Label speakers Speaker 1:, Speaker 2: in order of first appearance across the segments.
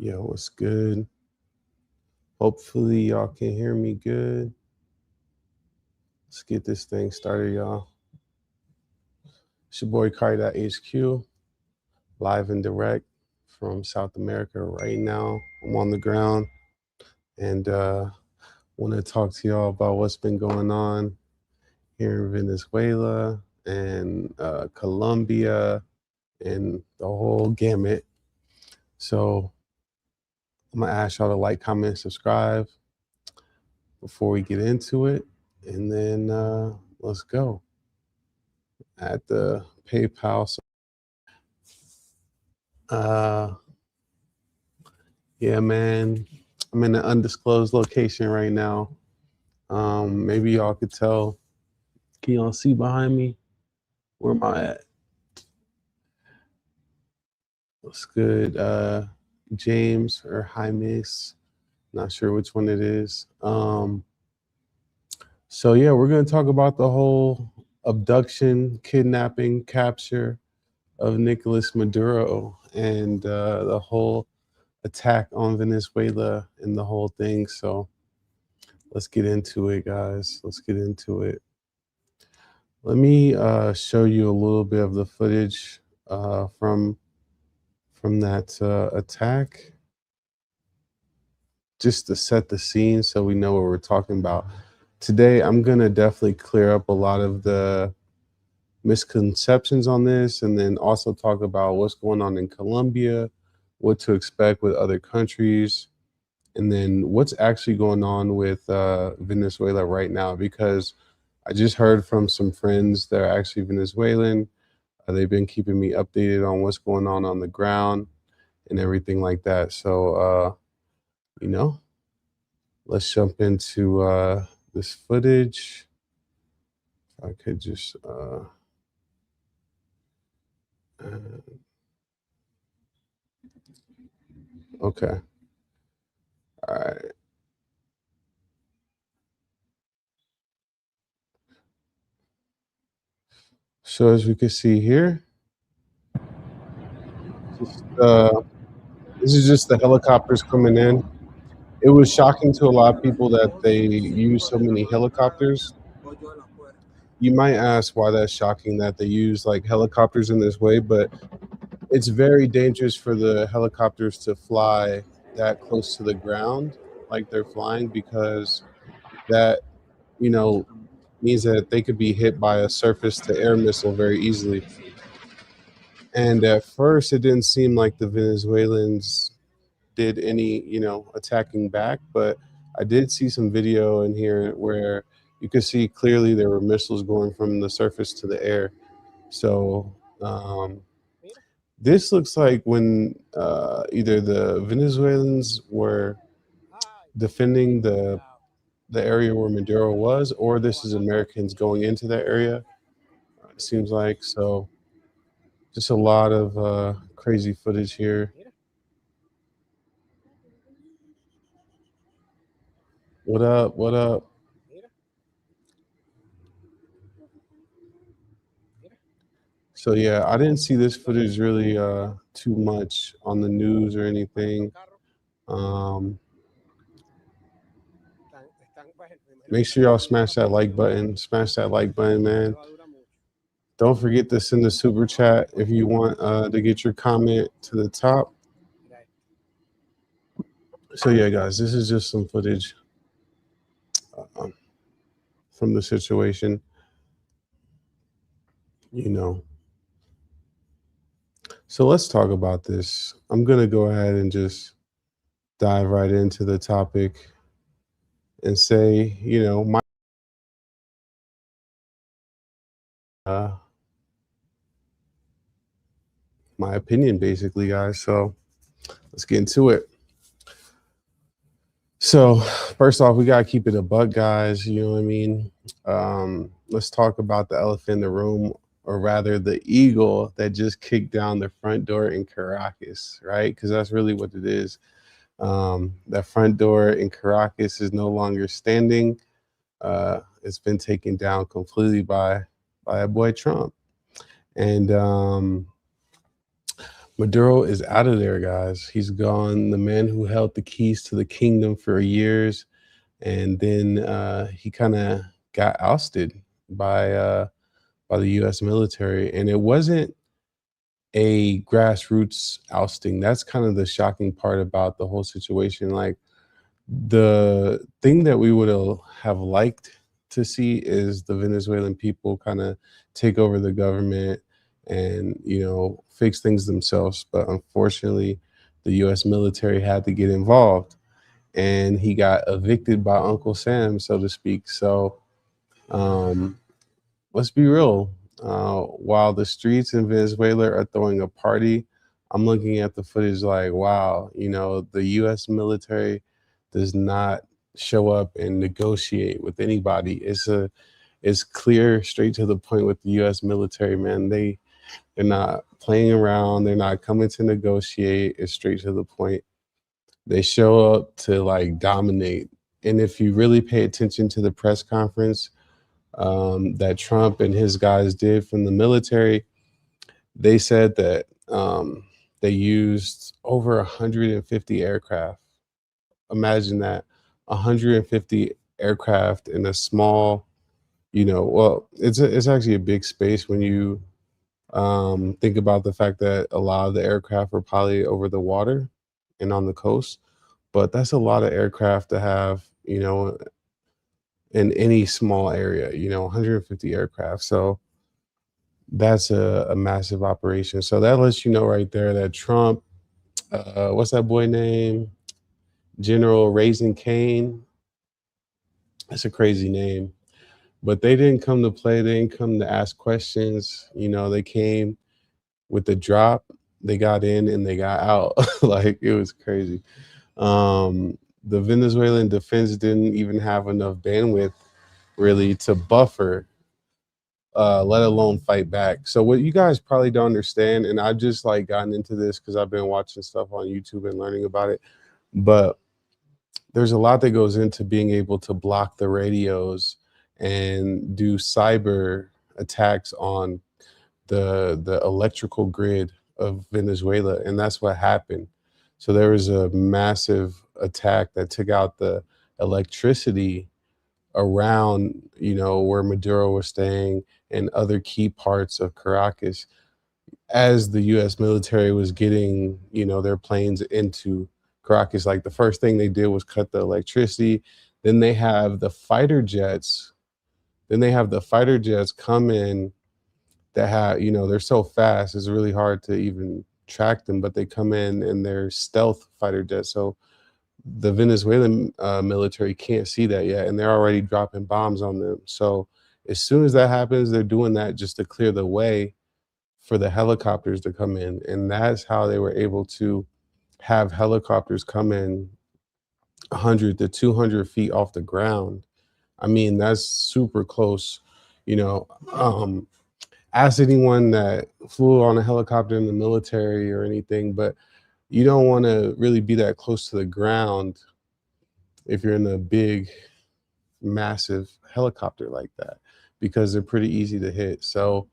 Speaker 1: Yo, what's good? Hopefully y'all can hear me good. Let's get this thing started, y'all. It's your boy Kari.HQ, live and direct from South America right now. I'm on the ground and want to talk to y'all about what's been going on here in Venezuela and Colombia and the whole gamut. So I'm gonna ask y'all to like, comment, subscribe before we get into it, and then let's go. At the PayPal. Yeah, man, I'm in an undisclosed location right now. Maybe y'all could tell. Can y'all see behind me? Where am I at? What's good? James or Jaimes? Not sure which one it is. So yeah, we're gonna talk about the whole abduction, kidnapping, capture of Nicolas Maduro and the whole attack on Venezuela and the whole thing. So let's get into it, guys. Let's get into it. Let me show you a little bit of the footage from that attack, just to set the scene so we know what we're talking about. Today, I'm gonna definitely clear up a lot of the misconceptions on this, and then also talk about what's going on in Colombia, what to expect with other countries, and then what's actually going on with Venezuela right now, because I just heard from some friends that are actually Venezuelan. They've been keeping me updated on what's going on the ground and everything like that. So, let's jump into this footage. If I could just... okay. All right. So as we can see here, this is just the helicopters coming in. It was shocking to a lot of people that they use so many helicopters. You might ask why that's shocking that they use like helicopters in this way, but it's very dangerous for the helicopters to fly that close to the ground like they're flying, because that, means that they could be hit by a surface to air missile very easily. And at first it didn't seem like the Venezuelans did any, attacking back, but I did see some video in here where you could see clearly there were missiles going from the surface to the air. So this looks like when either the Venezuelans were defending the area where Maduro was, or this is Americans going into that area, it seems like. So just a lot of crazy footage here. What up? What up? So yeah, I didn't see this footage really too much on the news or anything. Make sure y'all smash that like button. Smash that like button, man. Don't forget to send a super chat if you want to get your comment to the top. So yeah, guys, this is just some footage from the situation. So let's talk about this. I'm gonna go ahead and just dive right into the topic and say, my opinion, basically, guys. So let's get into it. So first off, we gotta keep it a buck, guys. You know what I mean? Let's talk about the elephant in the room, or rather the eagle that just kicked down the front door in Caracas, right? Because that's really what it is. That front door in Caracas is no longer standing. It's been taken down completely by a boy Trump. And Maduro is out of there, guys. He's gone. The man who held the keys to the kingdom for years, and then he kind of got ousted by uh, by the U.S. military, and it wasn't a grassroots ousting. That's kind of the shocking part about the whole situation. Like the thing that we would have liked to see is the Venezuelan people kind of take over the government and fix things themselves. But unfortunately, the U.S. military had to get involved, and he got evicted by Uncle Sam, so to speak. So um, let's be real. While the streets in Venezuela are throwing a party, I'm looking at the footage like, wow, the U.S. military does not show up and negotiate with anybody. It's clear, straight to the point with the U.S. military, man. They're not playing around. They're not coming to negotiate. It's straight to the point. They show up to like dominate. And if you really pay attention to the press conference that Trump and his guys did from the military, they said that they used over 150 aircraft. Imagine that, 150 aircraft in a small, well, it's actually a big space when you think about the fact that a lot of the aircraft were probably over the water and on the coast. But that's a lot of aircraft to have, in any small area, 150 aircraft. So that's a massive operation. So that lets you know right there that Trump, what's that boy name? General Raising Cane. That's a crazy name. But they didn't come to play. They didn't come to ask questions. They came with the drop. They got in and they got out. Like it was crazy. The Venezuelan defense didn't even have enough bandwidth really to buffer, let alone fight back. So what you guys probably don't understand, and I've just like gotten into this because I've been watching stuff on YouTube and learning about it, but there's a lot that goes into being able to block the radios and do cyber attacks on the electrical grid of Venezuela, and that's what happened. So there was a massive attack that took out the electricity around, where Maduro was staying and other key parts of Caracas as the U.S. military was getting, their planes into Caracas. Like the first thing they did was cut the electricity. Then they have the fighter jets. Then they have the fighter jets come in that have, they're so fast, it's really hard to even track them, but they come in and they're stealth fighter jets. So the Venezuelan military can't see that yet, and they're already dropping bombs on them. So as soon as that happens, they're doing that just to clear the way for the helicopters to come in. And that's how they were able to have helicopters come in 100 to 200 feet off the ground. I mean, that's super close. You know, ask anyone that flew on a helicopter in the military or anything, but you don't want to really be that close to the ground if you're in a big, massive helicopter like that, because they're pretty easy to hit. So,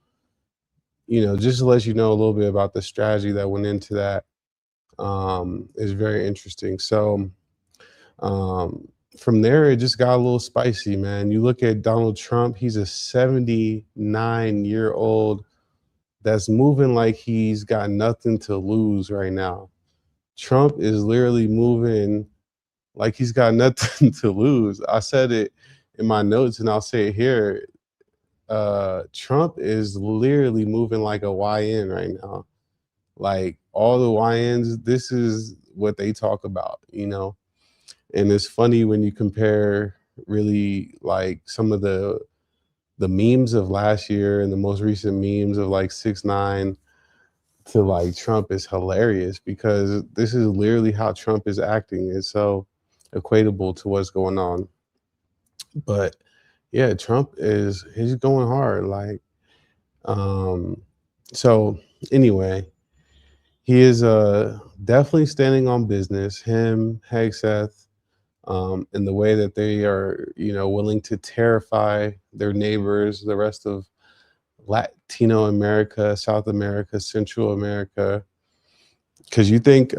Speaker 1: just to let you know a little bit about the strategy that went into that, is very interesting. So, um, from there, it just got a little spicy, man. You look at Donald Trump, he's a 79-year-old that's moving like he's got nothing to lose right now. Trump is literally moving like he's got nothing to lose. I said it in my notes and I'll say it here. Trump is literally moving like a YN right now. Like all the YNs, this is what they talk about. And it's funny when you compare really like some of the memes of last year and the most recent memes of like 6ix9ine to like Trump is hilarious, because this is literally how Trump is acting. It's so equatable to what's going on. But yeah, Trump he's going hard. Like, um, so anyway, he is definitely standing on business. Him, Hegseth, in the way that they are, willing to terrify their neighbors, the rest of Latino America, South America, Central America. Because you think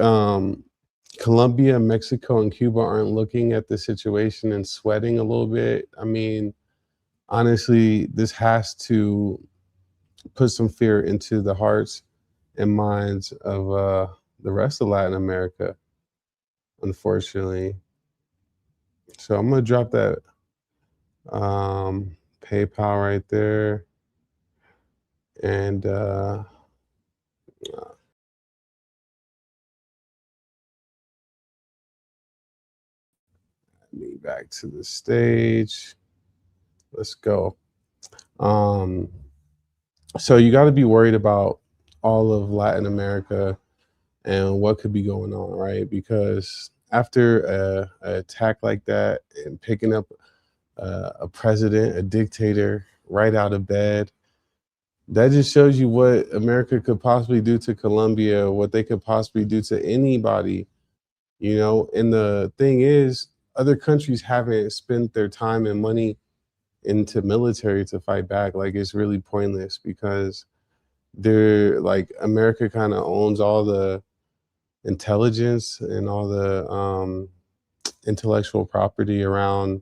Speaker 1: Colombia, Mexico, and Cuba aren't looking at the situation and sweating a little bit. I mean, honestly, this has to put some fear into the hearts and minds of the rest of Latin America, unfortunately. So I'm gonna drop that PayPal right there, and me back to the stage. Let's go. So you got to be worried about all of Latin America and what could be going on, right? Because after a attack like that and picking up a president, a dictator, right out of bed, that just shows you what America could possibly do to Colombia, what they could possibly do to anybody, you know. And the thing is, other countries haven't spent their time and money into military to fight back. Like, it's really pointless because they're like, America kind of owns all the intelligence and all the intellectual property around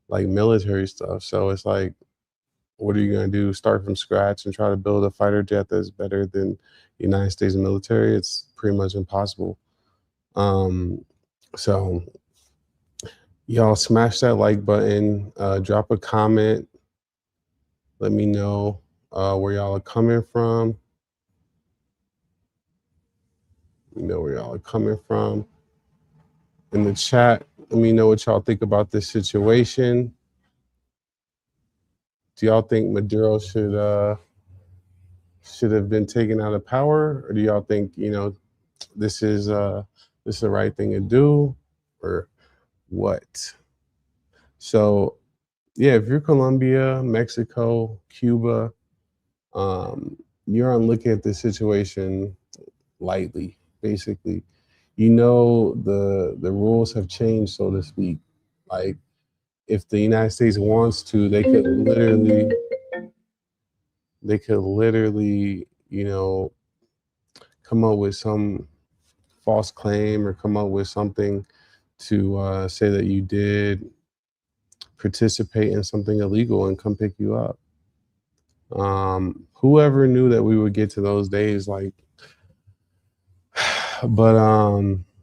Speaker 1: like military stuff. So it's like, what are you going to do? Start from scratch and try to build a fighter jet that's better than the United States military? It's pretty much impossible. So y'all smash that like button, drop a comment, let me know where y'all are coming from. You know where y'all are coming from. In the chat, let me know what y'all think about this situation. Do y'all think Maduro should have been taken out of power, or do y'all think, you know, this is the right thing to do, or what? So yeah, if you're Colombia, Mexico, Cuba, you're on looking at this situation lightly, basically. You know, the rules have changed, so to speak. Like, if the United States wants to, they could literally, you know, come up with some false claim or come up with something to say that you did participate in something illegal and come pick you up. Whoever knew that we would get to those days? Like, but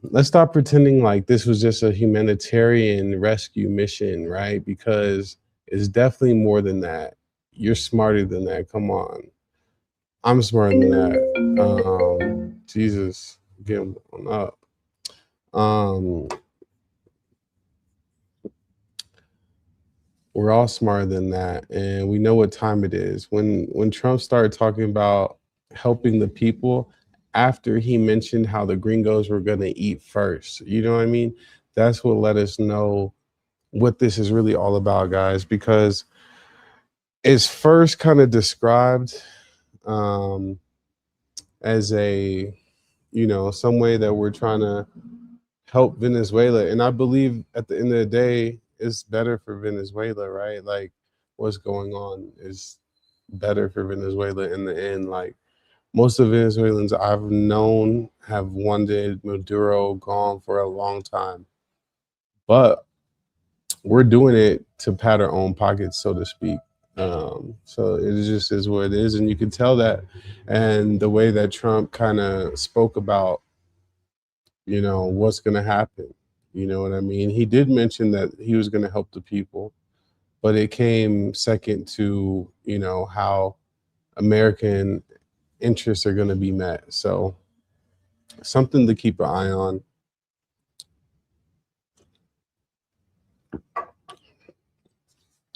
Speaker 1: let's stop pretending like this was just a humanitarian rescue mission, right? Because it's definitely more than that. You're smarter than that. Come on. I'm smarter than that. Jesus, get on up. We're all smarter than that, and we know what time it is. When Trump started talking about helping the people after he mentioned how the gringos were going to eat first, you know what I mean? That's what let us know what this is really all about, guys, because it's first kind of described as a, you know, some way that we're trying to help Venezuela. And I believe at the end of the day, it's better for Venezuela, right? Like, what's going on is better for Venezuela in the end. Like, most of Venezuelans I've known have wanted Maduro gone for a long time. But we're doing it to pat our own pockets, so to speak. So it just is what it is. And you can tell that. And the way that Trump kind of spoke about, you know, what's going to happen. You know what I mean? He did mention that he was going to help the people, but it came second to, you know, how American interests are going to be met. So something to keep an eye on.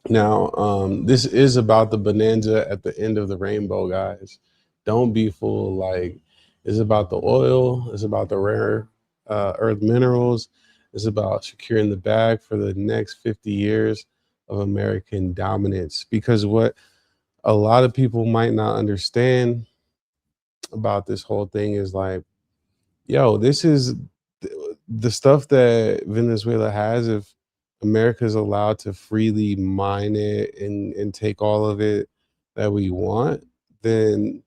Speaker 1: Now, this is about the bonanza at the end of the rainbow, guys. Don't be fooled. Like, it's about the oil, it's about the rare earth minerals, it's about securing the bag for the next 50 years of American dominance. Because what a lot of people might not understand about this whole thing is like, yo, this is the stuff that Venezuela has. If America is allowed to freely mine it and take all of it that we want, then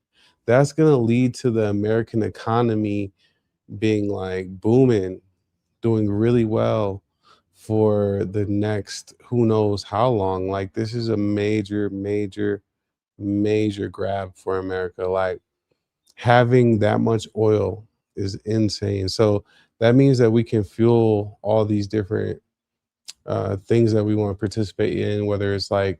Speaker 1: that's going to lead to the American economy being like booming, doing really well for the next who knows how long. Like this is a major, major, major grab for America. Like having that much oil is insane. So that means that we can fuel all these different things that we want to participate in, whether it's like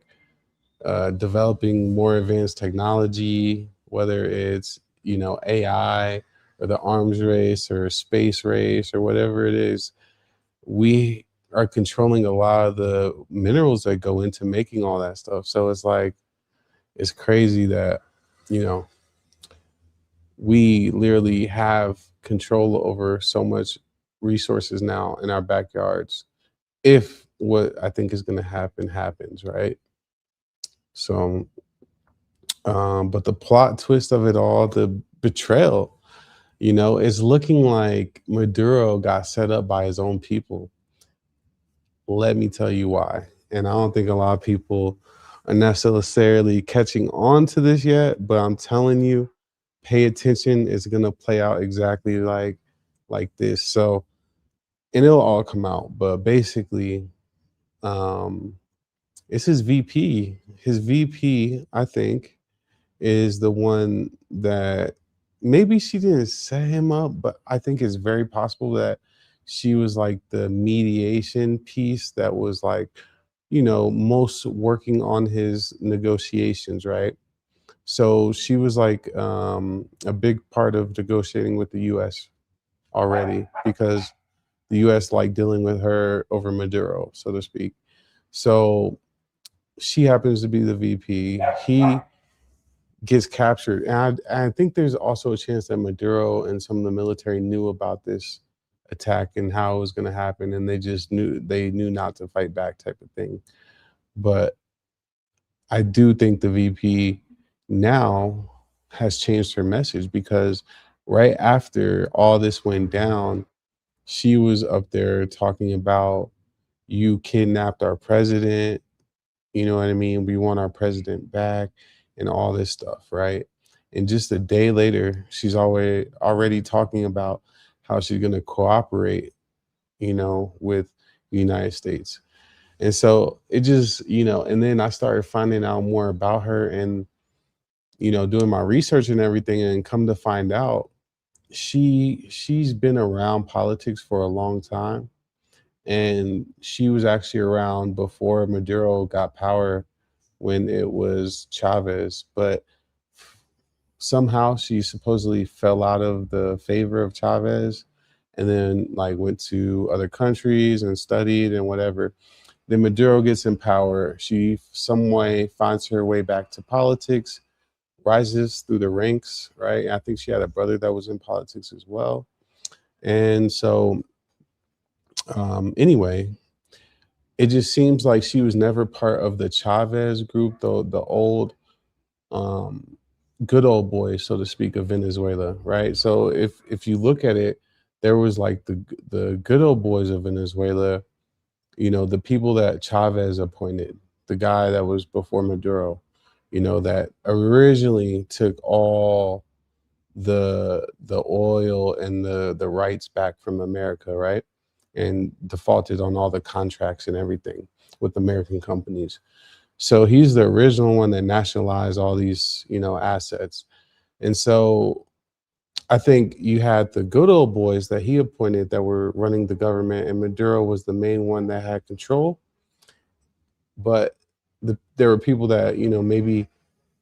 Speaker 1: developing more advanced technology, whether it's, AI or the arms race or space race or whatever it is. We are controlling a lot of the minerals that go into making all that stuff. So it's like, it's crazy that, you know, we literally have control over so much resources now in our backyards if what I think is going to happen happens, right? So, but the plot twist of it all, the betrayal, is looking like Maduro got set up by his own people. Let me tell you why. And I don't think a lot of people are necessarily catching on to this yet, but I'm telling you, pay attention. It's gonna play out exactly like this. So, and it'll all come out. But basically, um, it's his VP. His VP, I think, is the one that maybe she didn't set him up, but I think it's very possible that she was like the mediation piece that was like, most working on his negotiations, right? So she was like a big part of negotiating with the US already because the US like dealing with her over Maduro, so to speak. So she happens to be the VP. He gets captured. And I think there's also a chance that Maduro and some of the military knew about this attack and how it was going to happen, and they knew not to fight back, type of thing. But I do think the VP now has changed her message because right after all this went down, she was up there talking about you kidnapped our president. You know what I mean? We want our president back and all this stuff, right? And just a day later, she's already talking about how she's going to cooperate, with the United States. And so it just, and then I started finding out more about her and, doing my research and everything, and come to find out she's been around politics for a long time, and she was actually around before Maduro got power when it was Chavez, but somehow she supposedly fell out of the favor of Chavez and then like went to other countries and studied and whatever. Then Maduro gets in power. She some way finds her way back to politics, rises through the ranks, right? I think she had a brother that was in politics as well. And so anyway, it just seems like she was never part of the Chavez group, though the old um, good old boys, so to speak, of Venezuela, right? So if you look at it, there was like the good old boys of Venezuela, the people that Chavez appointed, the guy that was before Maduro, that originally took all the oil and the rights back from America, right? And defaulted on all the contracts and everything with American companies. So he's the original one that nationalized all these, assets. And so I think you had the good old boys that he appointed that were running the government, and Maduro was the main one that had control. But there were people that, maybe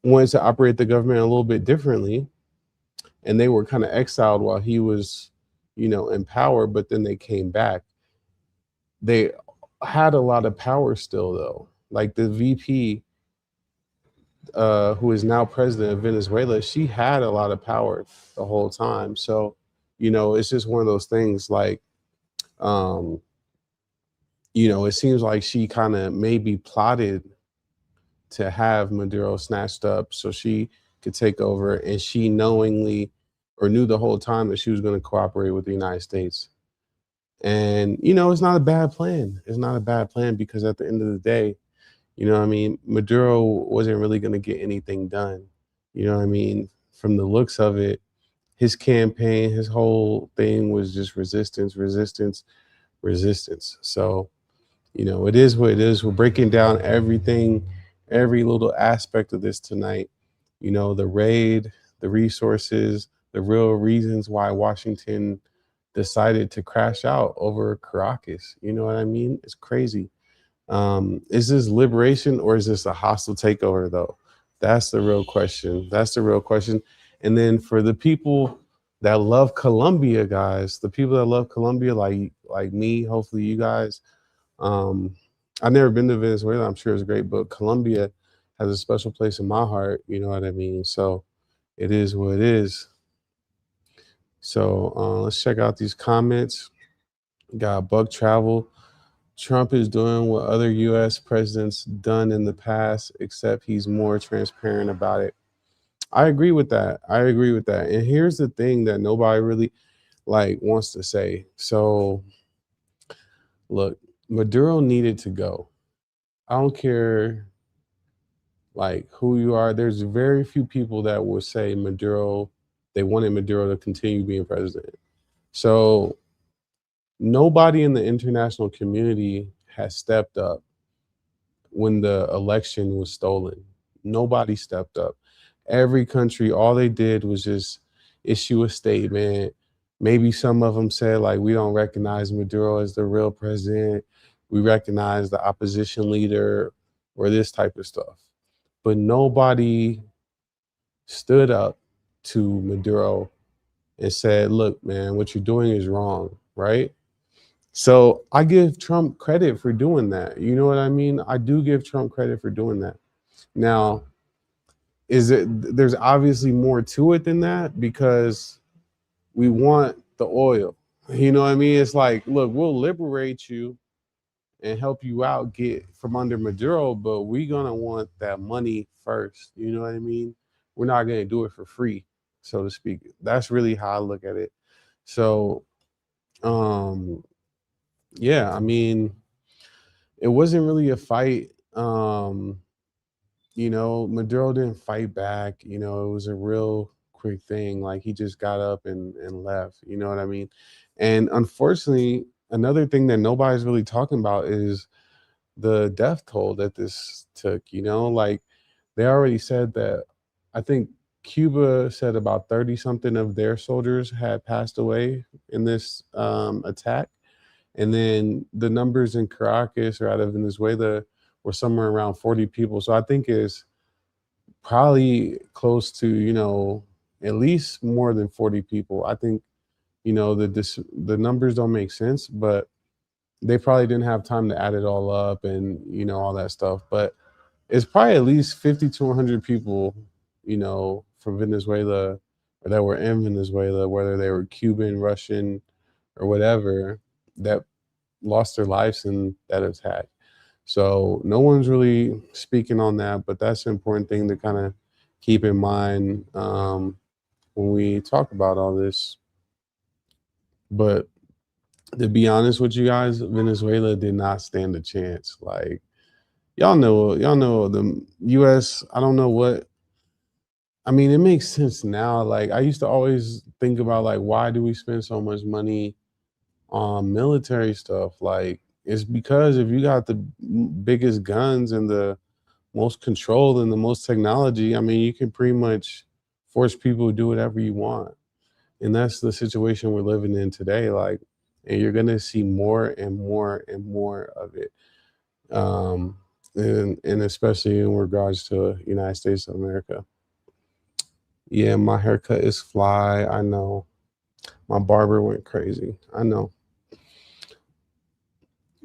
Speaker 1: wanted to operate the government a little bit differently, and they were kind of exiled while he was, in power, but then they came back. They had a lot of power still, though. Like the VP, who is now president of Venezuela, she had a lot of power the whole time. So, it's just one of those things like, um, it seems like she kind of maybe plotted to have Maduro snatched up so she could take over, and she knowingly or knew the whole time that she was going to cooperate with the United States. And, it's not a bad plan. It's not a bad plan because at the end of the day, what I mean? Maduro wasn't really going to get anything done. From the looks of it, his campaign, his whole thing was just resistance, resistance, resistance. So, it is what it is. We're breaking down everything, every little aspect of this tonight. The raid, the resources, the real reasons why Washington decided to crash out over Caracas. You know what I mean? It's crazy. Is this liberation or is this a hostile takeover, though? That's the real question. That's the real question. And then for the people that love Colombia, guys, the people that love Colombia, like me, hopefully you guys. Um, I've never been to Venezuela. I'm sure it's great, but Colombia has a special place in my heart. You know what I mean? So it is what it is. So let's check out these comments. Got Bug Travel. Trump is doing what other U.S. presidents done in the past, except he's more transparent about it. I agree with that. I agree with that. And here's the thing that nobody really wants to say. So look, Maduro needed to go. I don't care who you are. There's very few people that will say they wanted Maduro to continue being president. So nobody in the international community has stepped up when the election was stolen. Nobody stepped up. Every country, all they did was just issue a statement. Maybe some of them said, we don't recognize Maduro as the real president. We recognize the opposition leader or this type of stuff. But nobody stood up to Maduro and said, look, man, what you're doing is wrong, right? So I give Trump credit for doing that. You know what I mean? I do give Trump credit for doing that. Now, there's obviously more to it than that because we want the oil. You know what I mean? It's like, look, we'll liberate you and help you out, get from under Maduro, but we're gonna want that money first. You know what I mean? We're not gonna do it for free, so to speak. That's really how I look at it. So, yeah, I mean, it wasn't really a fight. Maduro didn't fight back. It was a real quick thing. He just got up and left. You know what I mean? And unfortunately, another thing that nobody's really talking about is the death toll that this took. They already said that. I think Cuba said about 30 something of their soldiers had passed away in this attack. And then the numbers in Caracas or out of Venezuela were somewhere around 40 people. So I think it's probably close to, at least more than 40 people. I think, the numbers don't make sense, but they probably didn't have time to add it all up and, all that stuff. But it's probably at least 50 to 100 people, from Venezuela or that were in Venezuela, whether they were Cuban, Russian, or whatever, that lost their lives in that attack. So no one's really speaking on that, but that's an important thing to kind of keep in mind when we talk about all this. But to be honest with you guys, Venezuela did not stand a chance. Y'all know the U.S. I don't know what. I mean, it makes sense now. I used to always think about why do we spend so much money on military stuff? It's because if you got the biggest guns and the most control and the most technology, I mean, you can pretty much force people to do whatever you want. And that's the situation we're living in today. And you're gonna see more and more and more of it. And especially in regards to United States of America. Yeah, my haircut is fly. I know. My barber went crazy. I know.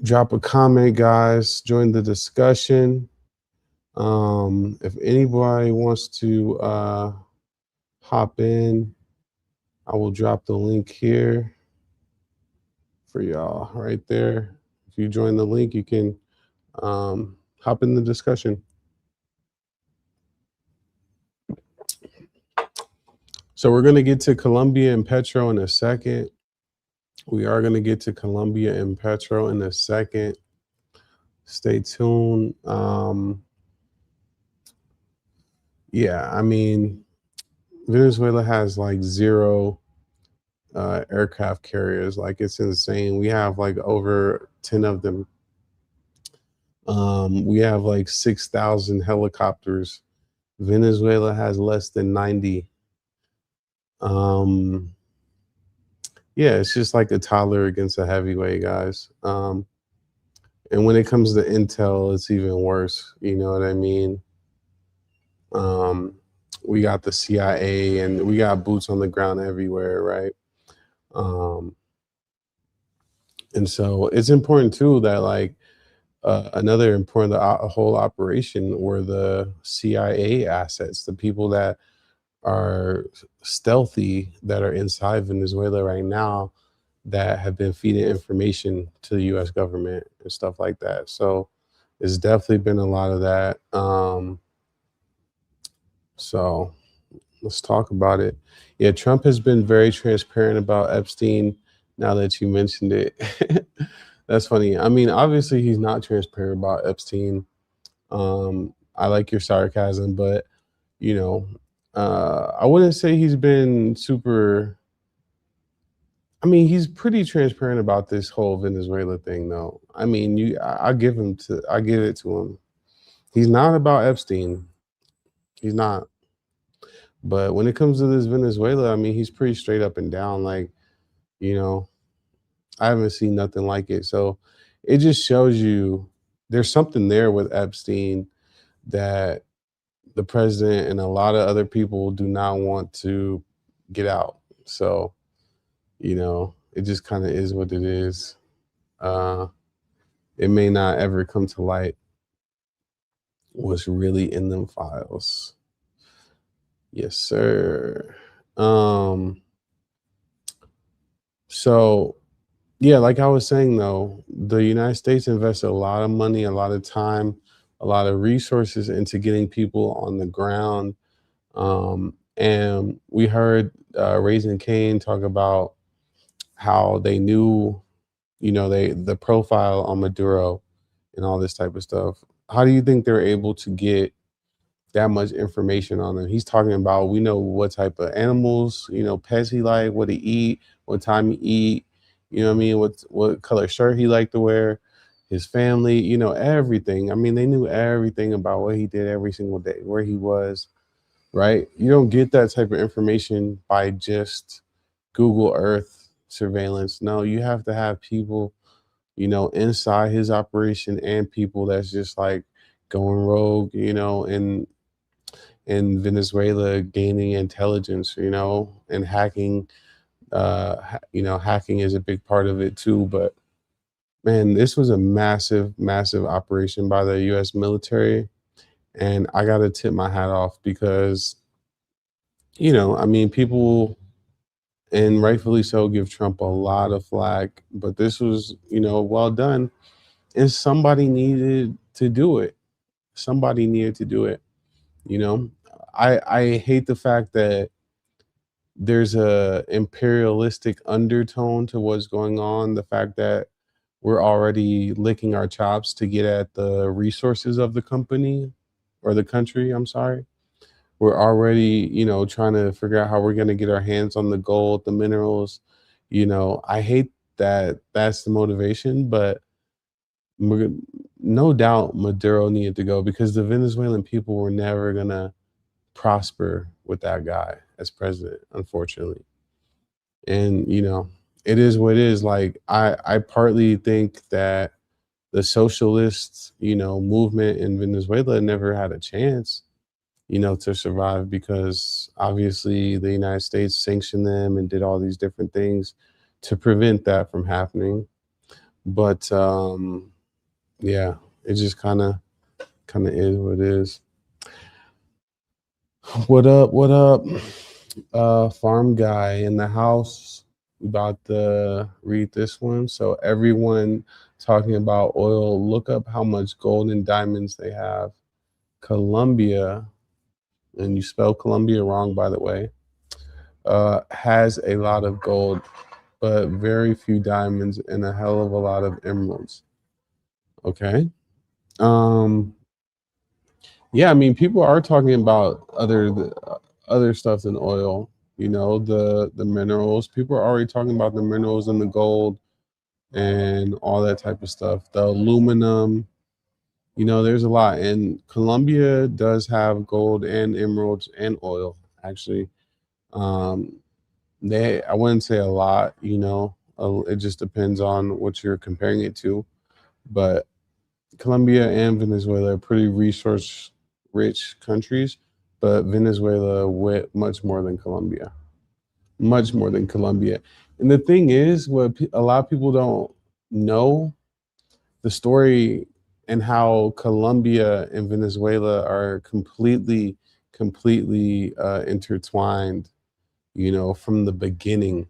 Speaker 1: Drop a comment, guys. Join the discussion. If anybody wants to hop in, I will drop the link here for y'all right there. If you join the link, you can hop in the discussion. So we're going to get to Colombia and Petro in a second. We are going to get to Colombia and Petro in a second. Stay tuned. Yeah, I mean, Venezuela has like zero aircraft carriers. Like it's insane. We have like over 10 of them. We have like 6,000 helicopters. Venezuela has less than 90. Um, yeah, it's just like a toddler against a heavyweight, guys. And when it comes to intel, it's even worse. You know what I mean? Um, we got the CIA and we got boots on the ground everywhere, right? Um, and so it's important too that like another important whole operation were the CIA assets, the people that are stealthy that are inside Venezuela right now that have been feeding information to the U.S. government and stuff like that. So it's definitely been a lot of that. So let's talk about it. Yeah, Trump has been very transparent about Epstein. Now that you mentioned it, that's funny. I mean, obviously he's not transparent about Epstein. I like your sarcasm, but you know, I wouldn't say he's been super. I mean, he's pretty transparent about this whole Venezuela thing, though. I mean, I give it to him. He's not about Epstein. He's not. But when it comes to this Venezuela, I mean, he's pretty straight up and down. Like, you know, I haven't seen nothing like it. So it just shows you there's something there with Epstein that the president and a lot of other people do not want to get out. So, it just kind of is what it is. Uh, it may not ever come to light what's really in them files. Yes, sir. Um, so yeah, like I was saying though, the United States invested a lot of money, a lot of time, a lot of resources into getting people on the ground. And we heard Raising Cane talk about how they knew, the profile on Maduro and all this type of stuff. How do you think they're able to get that much information on him? He's talking about we know what type of animals, pets he like, what he eat, what time he eat, you know what I mean, what color shirt he liked to wear, his family, everything. I mean, they knew everything about what he did every single day, where he was, right? You don't get that type of information by just Google Earth surveillance. No, you have to have people, inside his operation and people that's just like going rogue, in Venezuela gaining intelligence, and hacking. Hacking is a big part of it too. But man, this was a massive, massive operation by the U.S. military, and I got to tip my hat off because, I mean, people, and rightfully so, give Trump a lot of flack, but this was, well done, and somebody needed to do it. Somebody needed to do it. You know, I hate the fact that there's a imperialistic undertone to what's going on. The fact that we're already licking our chops to get at the resources of the company or the country. I'm sorry. We're already, trying to figure out how we're going to get our hands on the gold, the minerals. I hate that that's the motivation, but no doubt Maduro needed to go because the Venezuelan people were never going to prosper with that guy as president, unfortunately. And it is what it is. Like I partly think that the socialist, movement in Venezuela never had a chance, to survive because obviously the United States sanctioned them and did all these different things to prevent that from happening. But yeah, it just kind of is what it is. What up? What up? Farm guy in the house. About to read this one. So everyone talking about oil, look up how much gold and diamonds they have. Colombia, and you spell Colombia wrong, by the way, has a lot of gold, but very few diamonds and a hell of a lot of emeralds. Okay. Um, yeah, I mean, people are talking about other stuff than oil. You know, the minerals. People are already talking about the minerals and the gold and all that type of stuff. The aluminum. You know, there's a lot. And Colombia does have gold and emeralds and oil, actually. Um, I wouldn't say a lot, you know, it just depends on what you're comparing it to. But Colombia and Venezuela are pretty resource rich countries, but Venezuela went much more than Colombia, much more than Colombia. And the thing is, what a lot of people don't know the story and how Colombia and Venezuela are completely intertwined, you know, from the beginning.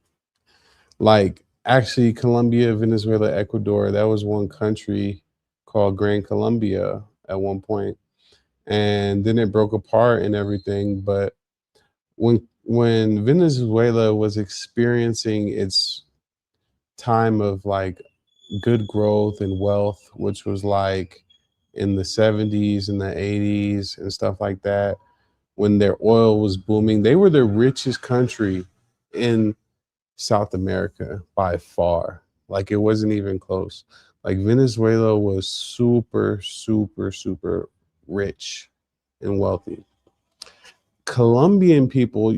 Speaker 1: Like actually Colombia, Venezuela, Ecuador, that was one country called Grand Colombia at one point. And then it broke apart and everything. But when Venezuela was experiencing its time of like good growth and wealth, which was like in the 70s and the 80s and stuff like that, when their oil was booming, they were the richest country in South America by far. Like it wasn't even close. Like Venezuela was super rich and wealthy. Colombian people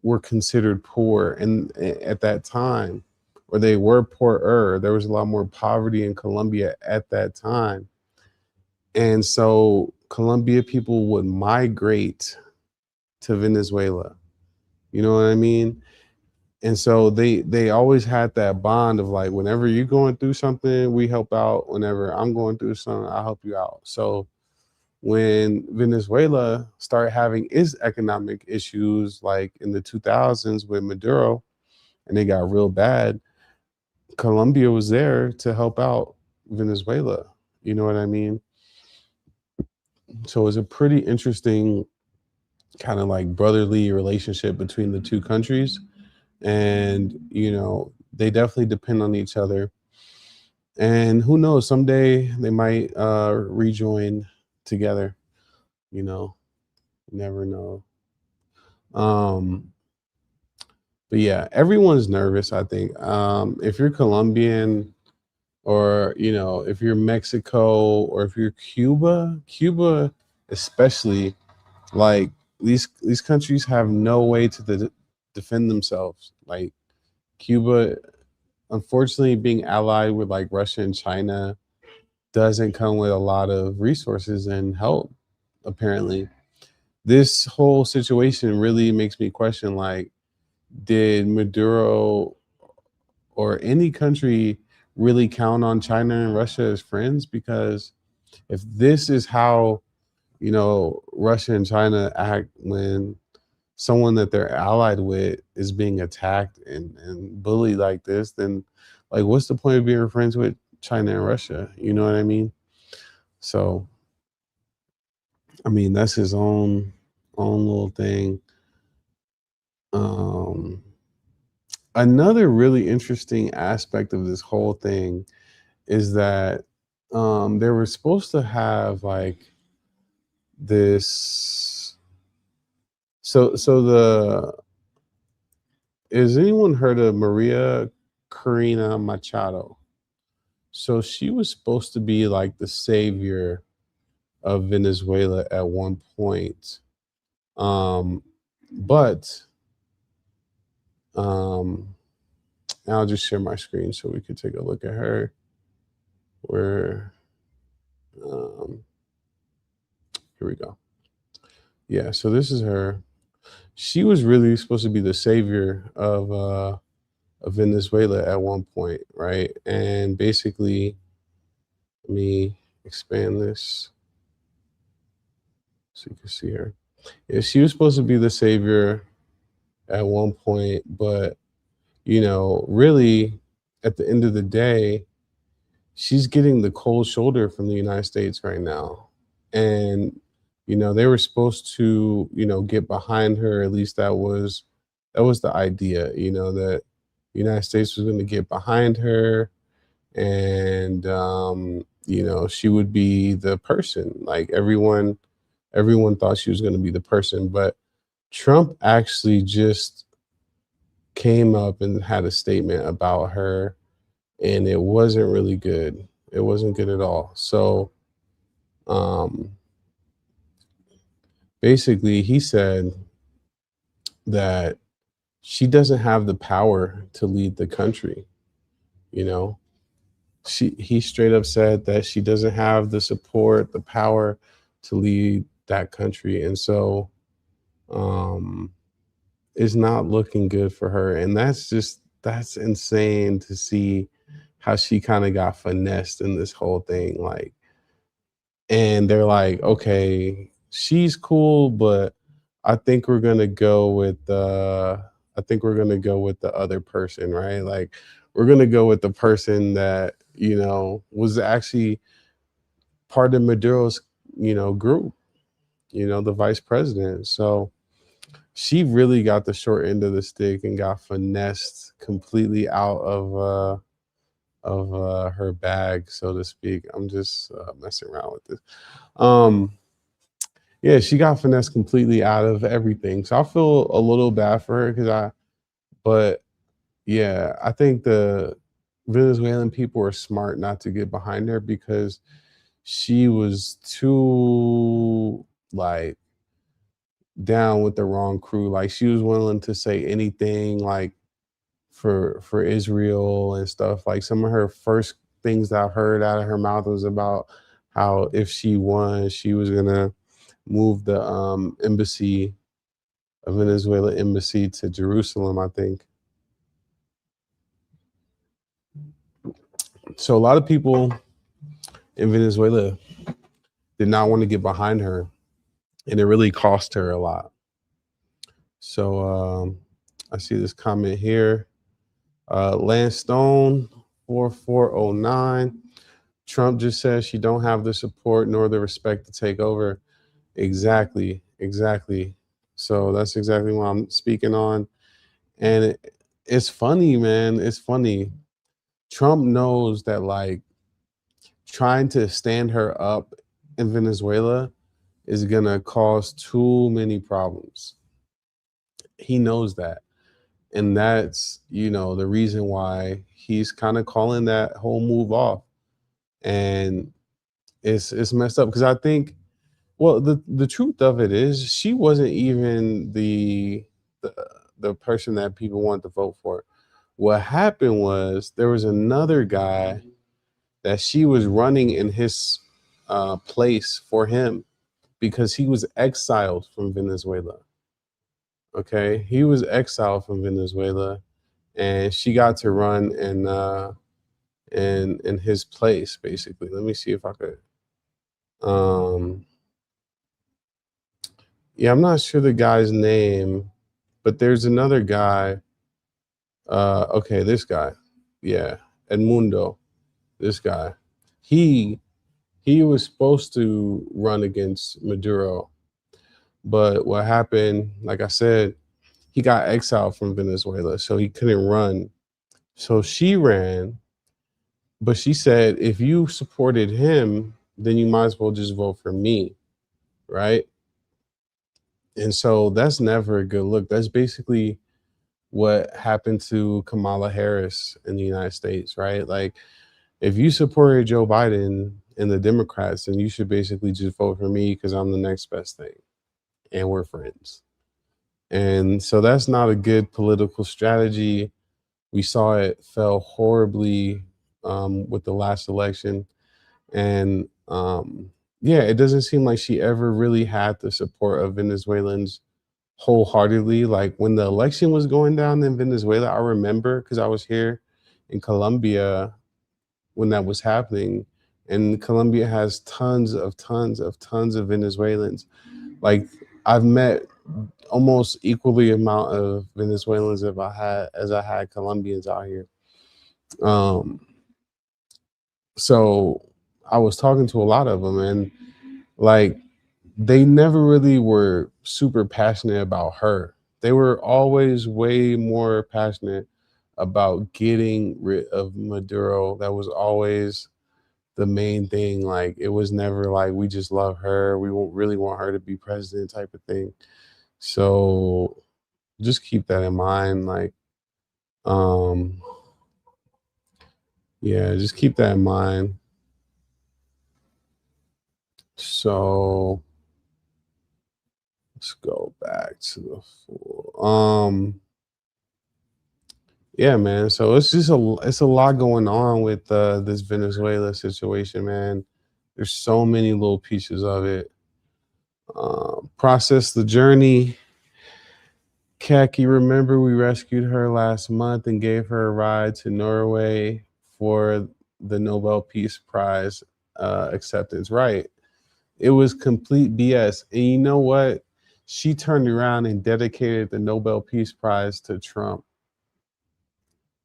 Speaker 1: were considered poor, and at that time, or they were poorer. There was a lot more poverty in Colombia at that time, and so Colombia people would migrate to Venezuela. You know what I mean? And so they always had that bond of like, whenever you're going through something, we help out. Whenever I'm going through something, I'll help you out. So when Venezuela started having its economic issues, like in the 2000s with Maduro, and they got real bad, Colombia was there to help out Venezuela. You know what I mean? So it's a pretty interesting kind of like brotherly relationship between the two countries. And, you know, they definitely depend on each other. And who knows, someday they might rejoin together, you know, never know. Um, but yeah, everyone's nervous, I think. If you're Colombian, or you know, if you're Mexico, or if you're Cuba especially, like these countries have no way to defend themselves. Like Cuba, unfortunately, being allied with like Russia and China doesn't come with a lot of resources and help, apparently. This whole situation really makes me question, like, did Maduro or any country really count on China and Russia as friends? Because if this is how, you know, Russia and China act when someone that they're allied with is being attacked and bullied like this, then like what's the point of being friends with China and Russia? You know what I mean? So I mean that's his own little thing. Um Another really interesting aspect of this whole thing is that they were supposed to have like this. So the has anyone heard of Maria Corina Machado? So she was supposed to be like the savior of Venezuela at one point. Um, but um, I'll just share my screen so we can take a look at her. Where um, here we go. Yeah, so this is her. She was really supposed to be the savior of Venezuela at one point, right? And basically, let me expand this so you can see her. Yeah, she was supposed to be the savior at one point, but you know, really, at the end of the day, she's getting the cold shoulder from the United States right now. And, you know, they were supposed to, you know, get behind her. At least that was the idea, you know, that the United States was going to get behind her and you know, she would be the person. Like everyone thought she was going to be the person, but Trump actually just came up and had a statement about her, and it wasn't really good. It wasn't good at all. So um, basically, he said that she doesn't have the power to lead the country. You know, he straight up said that she doesn't have the support, the power to lead that country, and so um, it's not looking good for her. And that's insane to see how she kind of got finessed in this whole thing. Like, and they're like, okay, she's cool, but I think we're gonna go with the other person, right? Like, we're gonna go with the person that was actually part of Maduro's group, the vice president. So she really got the short end of the stick and got finessed completely out of her bag, so to speak. I'm just messing around with this. Yeah, she got finessed completely out of everything. So I feel a little bad for her but yeah, I think the Venezuelan people are smart not to get behind her because she was too like down with the wrong crew. Like she was willing to say anything like for Israel and stuff. Like some of her first things that I've heard out of her mouth was about how if she won, she was gonna move the embassy, a Venezuela embassy, to Jerusalem, I think. So a lot of people in Venezuela did not want to get behind her, and it really cost her a lot. So I see this comment here. Lance Stone 4409. Trump just says she don't have the support nor the respect to take over. Exactly. So that's exactly what I'm speaking on. And it's funny, man. It's funny. Trump knows that like trying to stand her up in Venezuela is gonna cause too many problems. He knows that. And that's, the reason why he's kind of calling that whole move off. And it's messed up because I think, well, the truth of it is she wasn't even the the person that people wanted to vote for. What happened was there was another guy that she was running in his place for him because he was exiled from Venezuela. Okay, he was exiled from Venezuela, and she got to run in his place basically. Let me see if I could. Yeah, I'm not sure the guy's name, but there's another guy. Okay, this guy. Yeah, Edmundo. This guy. He he was supposed to run against Maduro, but what happened, like I said, he got exiled from Venezuela, so he couldn't run. So she ran, but she said, if you supported him, then you might as well just vote for me, right? And so that's never a good look. That's basically what happened to Kamala Harris in the United States, right? Like, if you supported Joe Biden and the Democrats, then you should basically just vote for me because I'm the next best thing and we're friends. And so that's not a good political strategy. We saw it fell horribly with the last election. And yeah, it doesn't seem like she ever really had the support of Venezuelans wholeheartedly. Like when the election was going down in Venezuela, I remember because I was here in Colombia when that was happening. And Colombia has tons of Venezuelans. Like I've met almost equally amount of Venezuelans as I had Colombians out here. Um, so I was talking to a lot of them, and like they never really were super passionate about her. They were always way more passionate about getting rid of Maduro. That was always the main thing. Like it was never like we just love her. We won't really want her to be president type of thing. So just keep that in mind. Like, um, yeah, just keep that in mind. So let's go back to the full. Yeah, man. So it's a lot going on with this Venezuela situation, man. There's so many little pieces of it. Process the journey. Kaki, remember we rescued her last month and gave her a ride to Norway for the Nobel Peace Prize acceptance. Right. It was complete BS. And you know what? She turned around and dedicated the Nobel Peace Prize to Trump.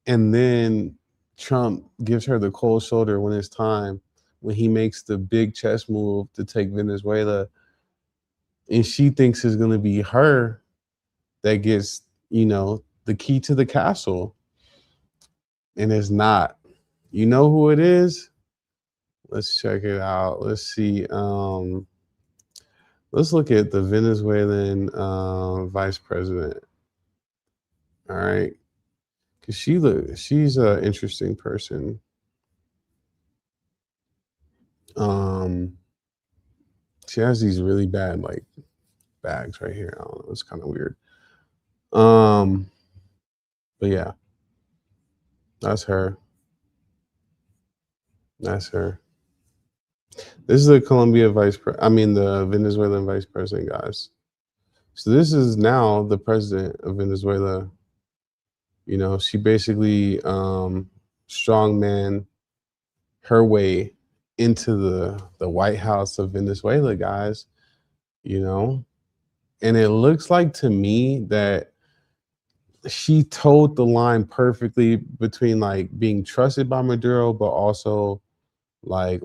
Speaker 1: And then Trump gives her the cold shoulder when it's time, when he makes the big chess move to take Venezuela. And she thinks it's going to be her that gets, the key to the castle. And it's not. You know who it is? Let's check it out. Let's see. Let's look at the Venezuelan vice president. All right. Because she's an interesting person. She has these really bad like bags right here. I don't know, it's kind of weird. But yeah, that's her. That's her. This is the the Venezuelan vice president, guys. So this is now the president of Venezuela. She basically strongman her way into the White House of Venezuela, guys. And it looks like to me that she toed the line perfectly between like being trusted by Maduro, but also like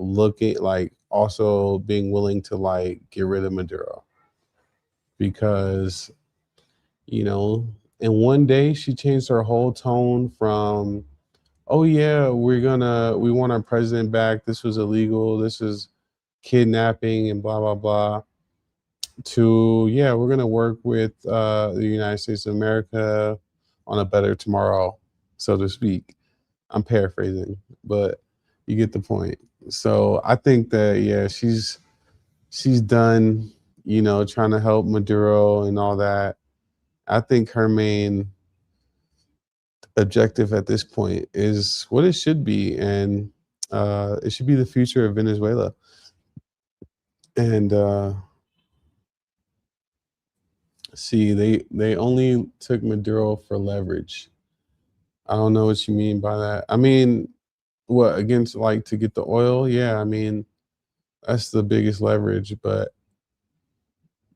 Speaker 1: also being willing to like get rid of Maduro. Because, in one day she changed her whole tone from, oh yeah, we want our president back. This was illegal. This is kidnapping and blah, blah, blah. To, yeah, we're going to work with the United States of America on a better tomorrow, so to speak. I'm paraphrasing, but you get the point. So I think that, yeah, she's done, trying to help Maduro and all that. I think her main objective at this point is what it should be, and it should be the future of Venezuela. And see, they only took Maduro for leverage. I don't know what you mean by that. I mean, what, against like to get the oil? Yeah, I mean, that's the biggest leverage, but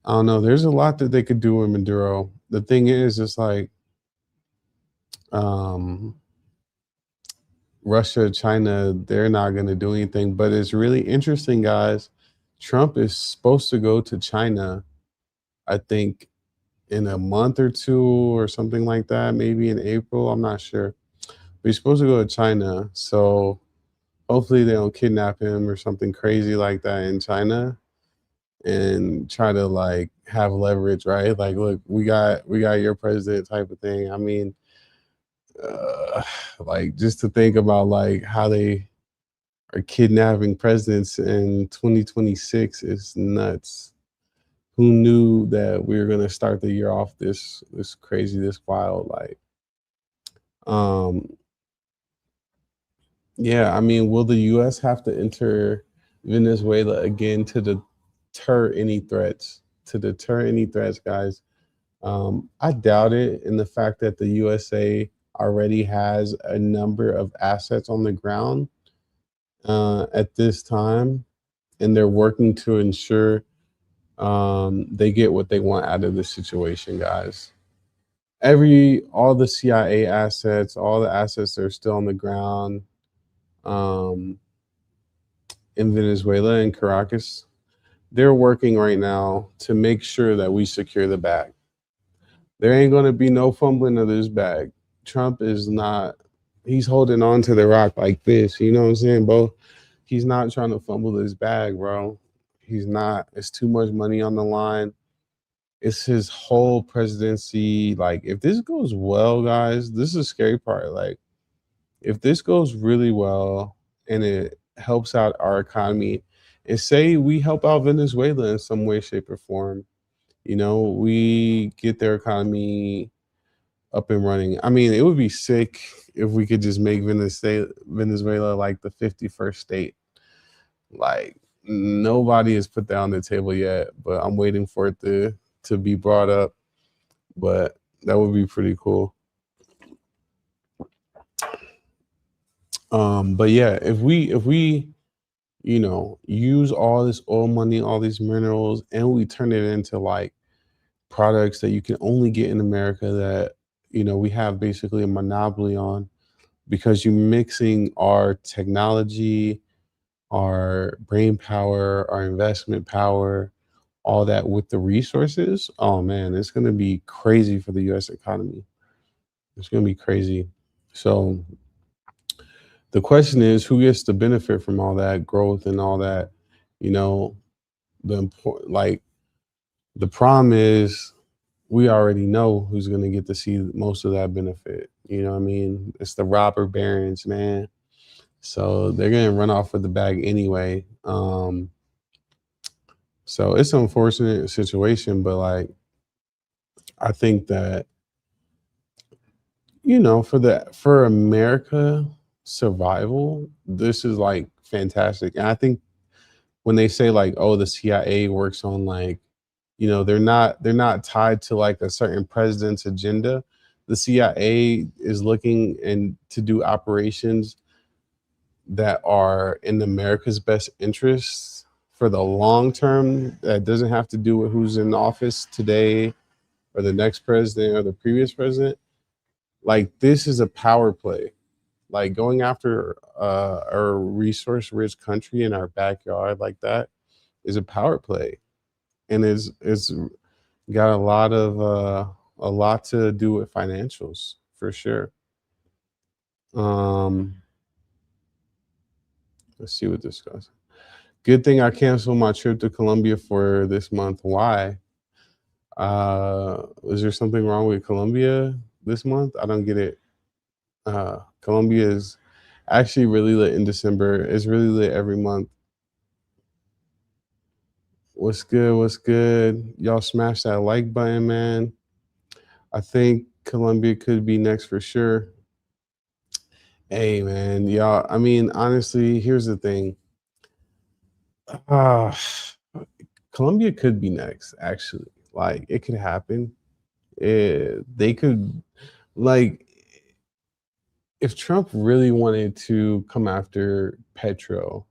Speaker 1: I don't know. There's a lot that they could do with Maduro. The thing is, it's like um Russia, China, they're not going to do anything. But it's really interesting, guys. Trump is supposed to go to China, I think, in a month or two or something like that, maybe in April. I'm not sure. But he's supposed to go to China. So hopefully they don't kidnap him or something crazy like that in China and try to like have leverage, right? Like, look, we got your president type of thing. I mean, like just to think about like how they are kidnapping presidents in 2026 is nuts. Who knew that we were gonna start the year off this crazy, this wild? Like, um, yeah. I mean, will the U.S. have to enter Venezuela again to deter any threats? To deter any threats, guys. I doubt it. In the fact that the USA already has a number of assets on the ground at this time, and they're working to ensure they get what they want out of this situation, guys. All the CIA assets, all the assets that are still on the ground um, in Venezuela and Caracas, they're working right now to make sure that we secure the bag. There ain't going to be no fumbling of this bag. Trump is not, he's holding on to the rock like this. You know what I'm saying, bro? He's not trying to fumble this bag, bro. He's not. It's too much money on the line. it's his whole presidency. Like, if this goes well, guys, this is the scary part. Like, if this goes really well and it helps out our economy, and say we help out Venezuela in some way, shape, or form, we get their economy up and running. I mean, it would be sick if we could just make Venezuela like the 51st state. Like, nobody has put that on the table yet, but I'm waiting for it to be brought up. But that would be pretty cool. But yeah, if we use all this oil money, all these minerals, and we turn it into like products that you can only get in America, that we have basically a monopoly on, because you're mixing our technology, our brain power, our investment power, all that with the resources. Oh man, it's going to be crazy for the US economy. It's going to be crazy. So the question is, who gets to benefit from all that growth and all that? Like, the problem is, we already know who's going to get to see most of that benefit. You know what I mean? It's the robber barons, man. So they're going to run off with the bag anyway. So it's an unfortunate situation, but like, I think that, for America survival, this is like fantastic. And I think when they say like, oh, the CIA works on like, they're not tied to like a certain president's agenda. The CIA is looking and to do operations that are in America's best interests for the long term. That doesn't have to do with who's in office today or the next president or the previous president. Like, this is a power play. Like, going after a resource-rich country in our backyard like that is a power play, and it's got a lot to do with financials for sure. Let's see what this goes. Good thing I canceled my trip to Colombia for this month. Why? Is there something wrong with Colombia this month? I don't get it. Colombia is actually really lit in December. It's really lit every month. What's good? What's good? Y'all smash that like button, man. I think Colombia could be next for sure. Hey, man, y'all. I mean, honestly, here's the thing. Uh, Colombia could be next, actually. Like, it could happen. They could, like, if Trump really wanted to come after Petro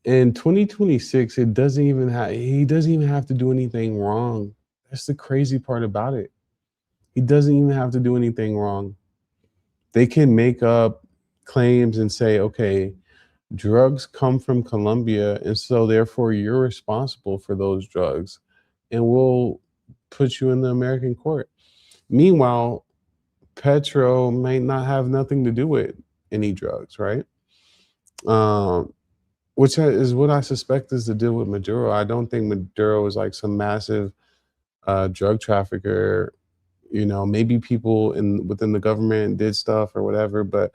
Speaker 1: in 2026, he doesn't even have to do anything wrong. That's the crazy part about it. He doesn't even have to do anything wrong. They can make up claims and say, okay, drugs come from Colombia, and so therefore you're responsible for those drugs, and we'll put you in the American court. Meanwhile, Petro may not have nothing to do with any drugs, right? Which is what I suspect is the deal with Maduro. I don't think Maduro is like some massive drug trafficker. Maybe people within the government did stuff or whatever, but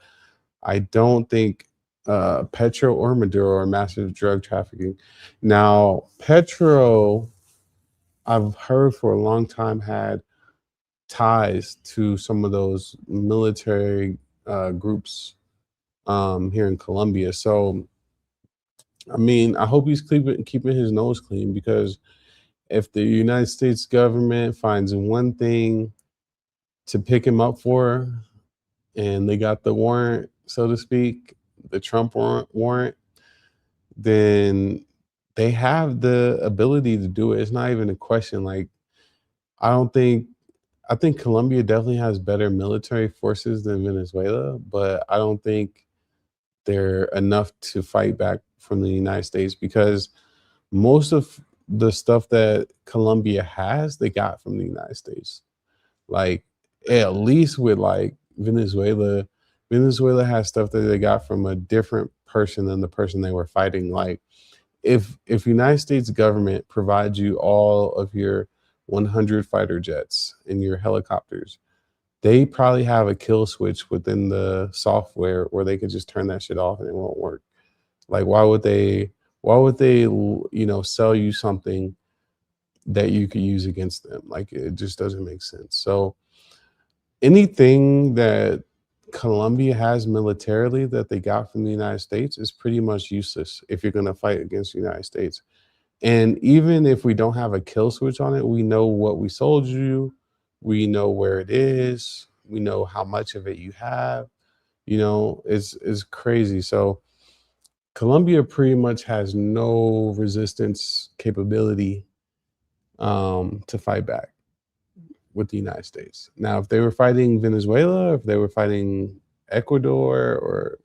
Speaker 1: I don't think Petro or Maduro are massive drug trafficking. Now, Petro, I've heard for a long time, had ties to some of those military groups here in Colombia. So, I mean, I hope he's keeping his nose clean, because if the United States government finds one thing to pick him up for, and they got the warrant, so to speak, the Trump warrant, then they have the ability to do it. It's not even a question. Like, I think Colombia definitely has better military forces than Venezuela, but I don't think they're enough to fight back from the United States, because most of the stuff that Colombia has, they got from the United States. Like, at least with like Venezuela has stuff that they got from a different person than the person they were fighting. Like, if United States government provides you all of your 100 fighter jets and your helicopters, they probably have a kill switch within the software where they could just turn that shit off and it won't work. Like, why would they, sell you something that you could use against them? Like, it just doesn't make sense. So anything that Colombia has militarily that they got from the United States is pretty much useless if you're going to fight against the United States. And even if we don't have a kill switch on it, we know what we sold you, we know where it is, we know how much of it you have. It's crazy. So Colombia pretty much has no resistance capability to fight back with the United States. Now, if they were fighting Venezuela, if they were fighting Ecuador or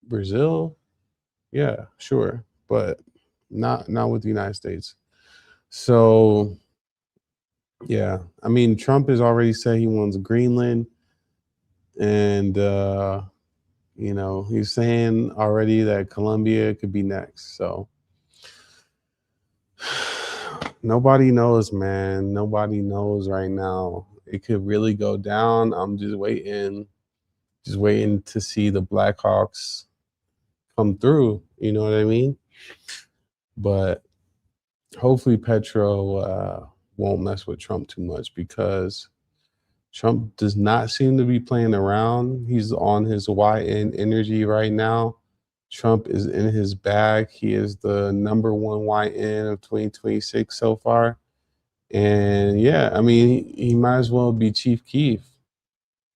Speaker 1: Brazil, yeah, sure, but not with the United States. So, yeah, I mean, Trump has already said he wants Greenland, and he's saying already that Colombia could be next. So nobody knows, man. Nobody knows right now. It could really go down. I'm just waiting to see the Blackhawks come through. You know what I mean? But hopefully Petro won't mess with Trump too much, because Trump does not seem to be playing around. He's on his YN energy right now. Trump is in his bag. He is the number one YN of 2026 so far. And yeah, I mean, he might as well be Chief Keef.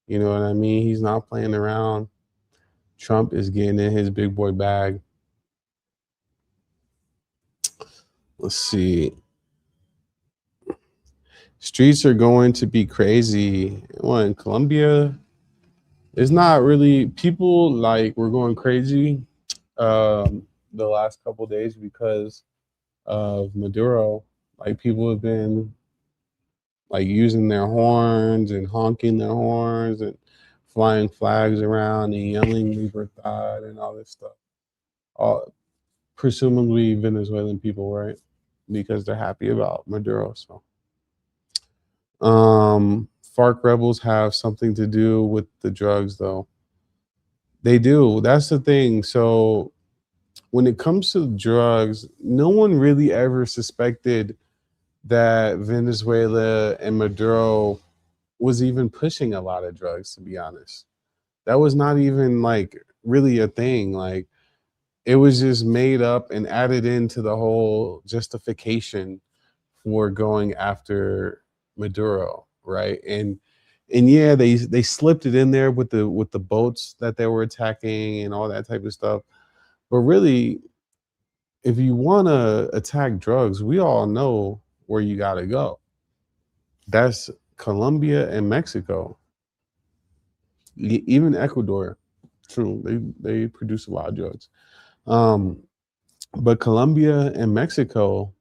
Speaker 1: You know what I mean? He's not playing around. Trump is getting in his big boy bag. Let's see. Streets are going to be crazy. Well, in Colombia, it's not really, people like were going crazy the last couple of days because of Maduro. Like, people have been like using their horns and honking their horns and flying flags around and yelling Libertad and all this stuff. All presumably Venezuelan people, right? Because they're happy about Maduro. So FARC rebels have something to do with the drugs, though. They do. That's the thing. So when it comes to drugs, no one really ever suspected that Venezuela and Maduro was even pushing a lot of drugs, to be honest. That was not even like really a thing. Like, it was just made up and added into the whole justification for going after Maduro, right? And yeah, they slipped it in there with the boats that they were attacking and all that type of stuff. But really, if you want to attack drugs, we all know where you got to go. That's Colombia and Mexico. Even Ecuador. True, they produce a lot of drugs. But Colombia and Mexico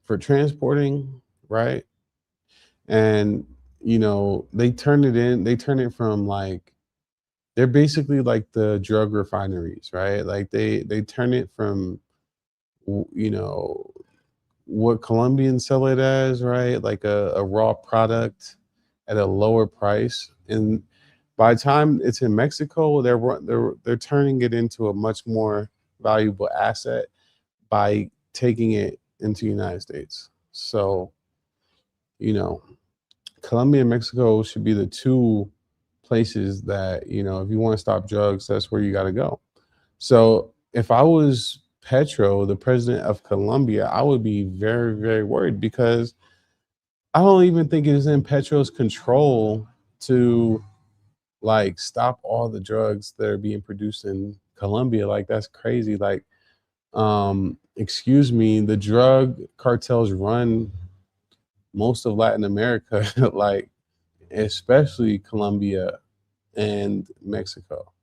Speaker 1: for transporting, right? And they turn it from, like, they're basically like the drug refineries, right? Like, they turn it from, what Colombians sell it as, right? Like a raw product at a lower price. And by the time it's in Mexico, they're turning it into a much more valuable asset by taking it into the United States. So, Colombia and Mexico should be the two places that, if you want to stop drugs, that's where you got to go. So if I was Petro, the president of Colombia, I would be very, very worried, because I don't even think it is in Petro's control to, like, stop all the drugs that are being produced in Colombia. Like, that's crazy. Like, excuse me, the drug cartels run most of Latin America, like, especially Colombia and Mexico.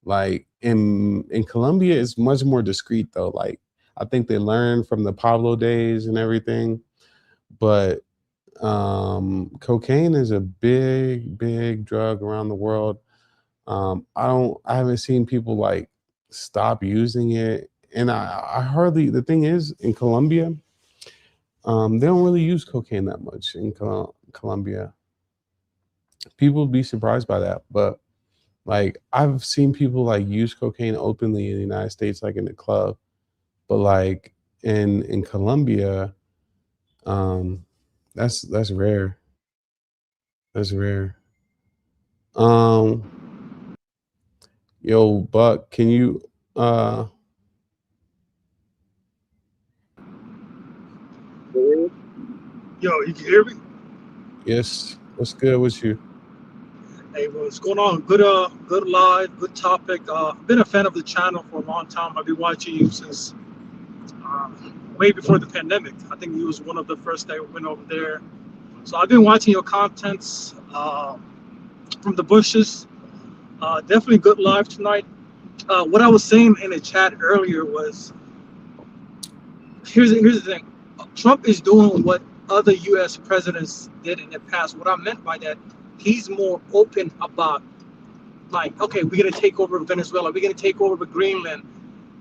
Speaker 1: Like, in Colombia, it's much more discreet, though. Like, I think they learned from the Pablo days and everything. But cocaine is a big, big drug around the world. I haven't seen people, like, stop using it. And I hardly, the thing is, in Colombia, They don't really use cocaine that much in Colombia. People would be surprised by that, but like I've seen people like use cocaine openly in the United States, like in the club, but like in Colombia, um, that's rare. That's rare. Um, yo, Buck, can you uh
Speaker 2: Yo, you can hear me?
Speaker 1: yes, what's good with you?
Speaker 2: Hey, what's going on? Good live, good topic. I've been a fan of the channel for a long time. I've been watching you since way before the pandemic. I think you was one of the first that went over there. So I've been watching your contents from the bushes. Definitely good live tonight. What I was saying in the chat earlier was here's the thing. Trump is doing what other U.S. presidents did in the past. What I meant by that, he's more open about like, okay, we're gonna take over Venezuela, we're gonna take over Greenland,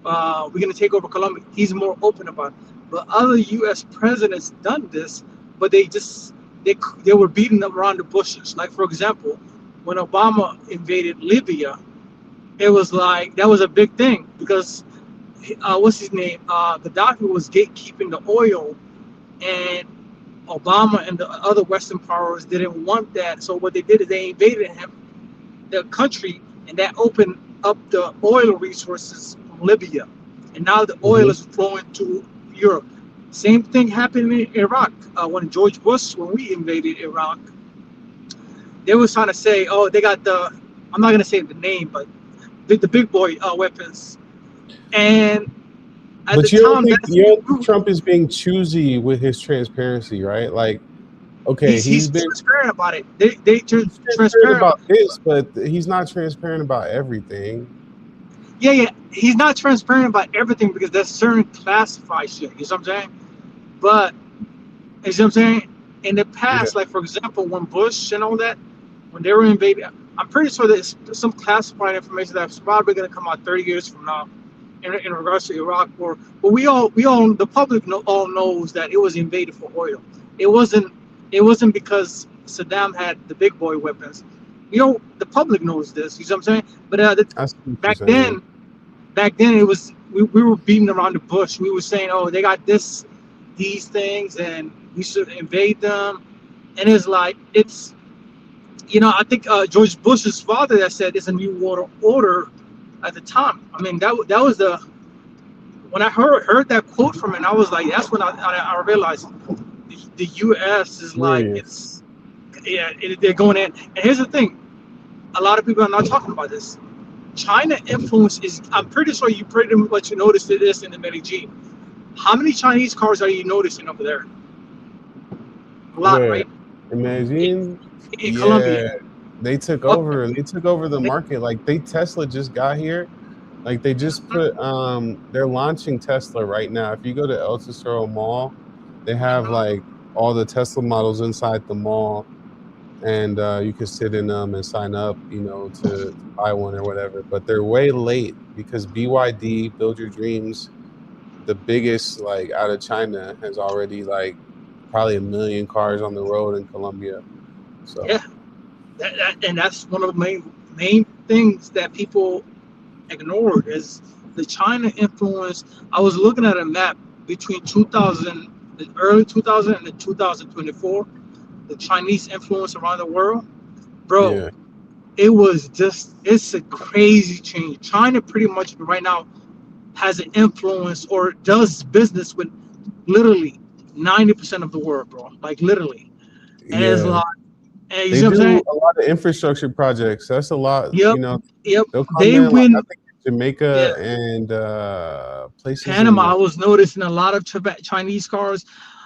Speaker 2: we're gonna take over Colombia. He's more open about it. But other U.S. presidents done this, but they were beating them around the bushes. Like for example, when Obama invaded Libya, it was like that was a big thing because what's his name? Gaddafi was gatekeeping the oil, and Obama and the other Western powers didn't want that. So what they did is they invaded him, the country, and that opened up the oil resources from Libya, and now the oil
Speaker 1: Hmm.
Speaker 2: is flowing to Europe. Same thing happened in Iraq when George Bush, when we invaded Iraq, they was trying to say, oh, they got the, I'm not gonna say the name, but the big boy weapons, and at the
Speaker 1: But you don't
Speaker 2: time
Speaker 1: think
Speaker 2: that's
Speaker 1: you don't think Trump is being choosy with his transparency, right? Like, okay,
Speaker 2: he's transparent about it. They
Speaker 1: he's transparent
Speaker 2: transparent.
Speaker 1: about this, but he's not transparent about everything.
Speaker 2: Yeah. He's not transparent about everything because there's certain classified shit. You know what I'm saying? But you see what I'm saying? In the
Speaker 1: Yeah.
Speaker 2: past, like for example, when Bush and all that, when they were invading, I'm pretty sure there's some classified information that's probably going to come out 30 years from now in regards to Iraq War. But we all, the public all knows that it was invaded for oil. It wasn't, it wasn't because Saddam had the big boy weapons. The public knows this. You know what I'm saying? But
Speaker 1: I see what you're
Speaker 2: back
Speaker 1: saying.
Speaker 2: then, it was we were beating around the bush. We were saying, oh, they got these things, and we should invade them. And it's like I think George Bush's father that said it's a new world order at the time. I mean, that was the when I heard that quote from him, I was like, that's when I realized the U.S. is like
Speaker 1: Serious.
Speaker 2: it's yeah they're going in. And here's the thing: a lot of people are not talking about this. China influence is. I'm pretty sure you pretty much noticed this in the Medellin. How many Chinese cars are you noticing over there? A lot,
Speaker 1: Where?
Speaker 2: right?
Speaker 1: In
Speaker 2: In,
Speaker 1: Medellin?
Speaker 2: in
Speaker 1: Yeah,
Speaker 2: Colombia.
Speaker 1: they took
Speaker 2: Okay.
Speaker 1: over. They took over the market. Like Tesla just got here. Like they just put they're launching Tesla right now. If you go to El Tesoro Mall, they have like all the Tesla models inside the mall, and you can sit in them and sign up, to buy one or whatever. But they're way late because BYD, Build Your Dreams, the biggest like out of China, has already like probably a million cars on the road in Colombia. So
Speaker 2: Yeah, and that's one of the main things that people ignored is the China influence. I was looking at a map between 2000, the early 2000 and the 2024, the Chinese influence around the world, bro.
Speaker 1: yeah,
Speaker 2: It's a crazy change. China pretty much right now has an influence or does business with literally 90% of the world, bro. Like literally, and it's
Speaker 1: yeah.
Speaker 2: like, and you
Speaker 1: They
Speaker 2: see what I'm
Speaker 1: do
Speaker 2: saying?
Speaker 1: a lot of infrastructure projects. That's a lot.
Speaker 2: Yep, yep.
Speaker 1: They'll come
Speaker 2: They
Speaker 1: in like I
Speaker 2: win.
Speaker 1: think
Speaker 2: Yeah,
Speaker 1: Jamaica and places
Speaker 2: Panama,
Speaker 1: in
Speaker 2: I was noticing a lot of Chinese cars.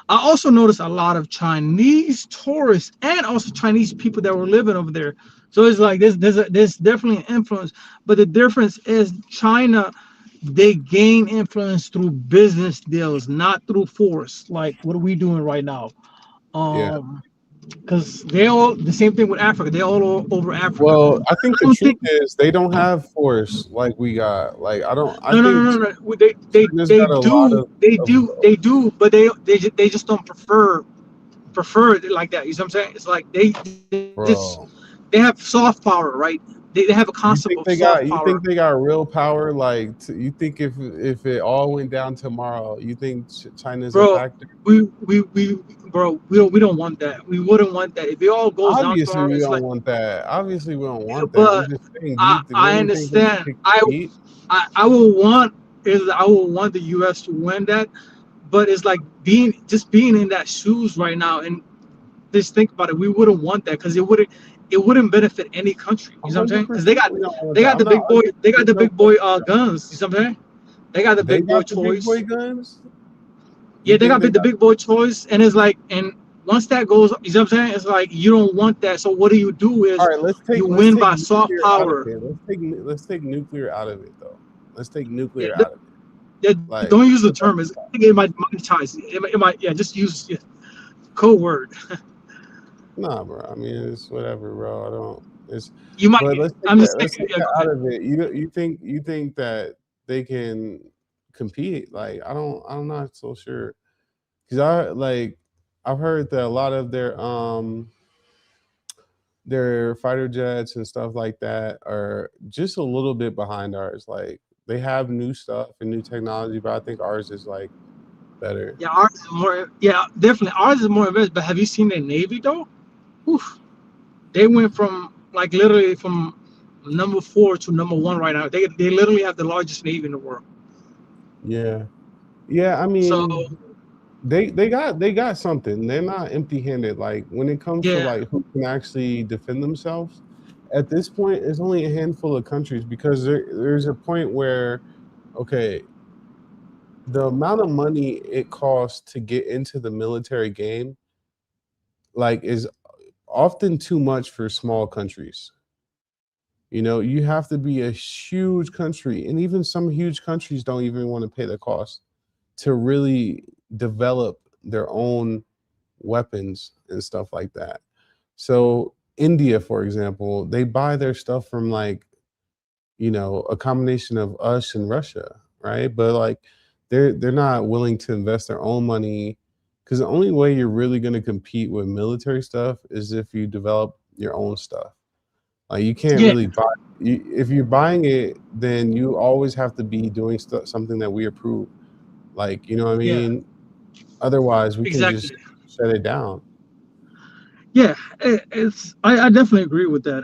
Speaker 2: I also noticed a lot of Chinese tourists and also Chinese people that were living over there. So it's like there's definitely an influence, but the difference is China, they gain influence through business deals, not through force. Like what are we doing right now?
Speaker 1: yeah.
Speaker 2: Um, because they all the same thing with Africa. They all over Africa.
Speaker 1: Well, I think
Speaker 2: I
Speaker 1: the
Speaker 2: don't
Speaker 1: truth
Speaker 2: think
Speaker 1: is they don't have force like we got. Like I don't. I
Speaker 2: no, no,
Speaker 1: think
Speaker 2: no, no, no. They
Speaker 1: China's got a lot
Speaker 2: they do, but they just don't prefer it like that. You know what I'm saying? It's like
Speaker 1: bro.
Speaker 2: they have soft power, right? They have a
Speaker 1: You
Speaker 2: concept
Speaker 1: think
Speaker 2: of
Speaker 1: they
Speaker 2: soft
Speaker 1: got? You
Speaker 2: power.
Speaker 1: think they got real power? Like you think if it all went down tomorrow, you think China's a
Speaker 2: Bro,
Speaker 1: factor?
Speaker 2: we bro, we don't want that. We wouldn't want that. If it all goes down
Speaker 1: Obviously,
Speaker 2: tomorrow,
Speaker 1: we
Speaker 2: it's
Speaker 1: don't
Speaker 2: like,
Speaker 1: want that. Obviously, we don't want that. I'm
Speaker 2: but
Speaker 1: just saying. Do you
Speaker 2: I
Speaker 1: really think that
Speaker 2: understand.
Speaker 1: they can compete?
Speaker 2: I will want I will want the US to win that, but it's like being in that shoes right now and just think about it. We wouldn't want that because it wouldn't benefit any country. You know what I'm saying? Because
Speaker 1: 100%. We don't want that. I'm not arguing.
Speaker 2: they got
Speaker 1: There's
Speaker 2: the
Speaker 1: no
Speaker 2: big boy
Speaker 1: question.
Speaker 2: guns. You know what I'm saying? They got the
Speaker 1: They
Speaker 2: big boy
Speaker 1: got the big
Speaker 2: toys.
Speaker 1: boy guns.
Speaker 2: Yeah,
Speaker 1: You
Speaker 2: they
Speaker 1: think
Speaker 2: got
Speaker 1: they
Speaker 2: the
Speaker 1: got?
Speaker 2: big boy toys, and it's like, and once that goes, you know what I'm saying? It's like you don't want that. So what do
Speaker 1: All
Speaker 2: is
Speaker 1: right,
Speaker 2: you
Speaker 1: let's
Speaker 2: win
Speaker 1: take
Speaker 2: by soft
Speaker 1: nuclear out of
Speaker 2: power.
Speaker 1: it. Let's take nuclear out of it though. Let's take
Speaker 2: Yeah,
Speaker 1: nuclear out of it.
Speaker 2: yeah,
Speaker 1: Like,
Speaker 2: don't use the
Speaker 1: 'cause
Speaker 2: term. I think it might monetize. It might yeah, just use code word.
Speaker 1: nah, bro. I mean, it's whatever, bro. I don't. It's.
Speaker 2: You might.
Speaker 1: But let's take
Speaker 2: I'm
Speaker 1: that.
Speaker 2: just
Speaker 1: Let's
Speaker 2: saying.
Speaker 1: take
Speaker 2: Yeah,
Speaker 1: that
Speaker 2: go
Speaker 1: out
Speaker 2: ahead.
Speaker 1: of it. You think that they can compete? Like, I don't. I'm not so sure. Cause I've heard that a lot of their fighter jets and stuff like that are just a little bit behind ours. Like they have new stuff and new technology, but I think ours is like better.
Speaker 2: Yeah, ours is more. Yeah, definitely ours is more advanced. But have you seen their navy though? Oof, they went from like literally from number 4 to number 1 right now. They literally have the largest navy in the world.
Speaker 1: Yeah. Yeah, I
Speaker 2: So
Speaker 1: mean, they got something. They're not empty-handed. Like when it comes to
Speaker 2: yeah,
Speaker 1: like who can actually defend themselves, at this point, it's only a handful of countries because there's a point where, okay, the amount of money it costs to get into the military game, like, is often too much for small countries. You know, you have to be a huge country, and even some huge countries don't even want to pay the cost to really develop their own weapons and stuff like that. So India, for example, they buy their stuff from like, a combination of us and Russia, right? But like they're not willing to invest their own money because the only way you're really going to compete with military stuff is if you develop your own stuff. Like you can't
Speaker 2: yeah,
Speaker 1: really buy. If you're buying it, then you always have to be doing something that we approve. Like, you know what I
Speaker 2: yeah,
Speaker 1: mean? Otherwise, we can just
Speaker 2: exactly.
Speaker 1: shut it down.
Speaker 2: Yeah, I definitely agree with that.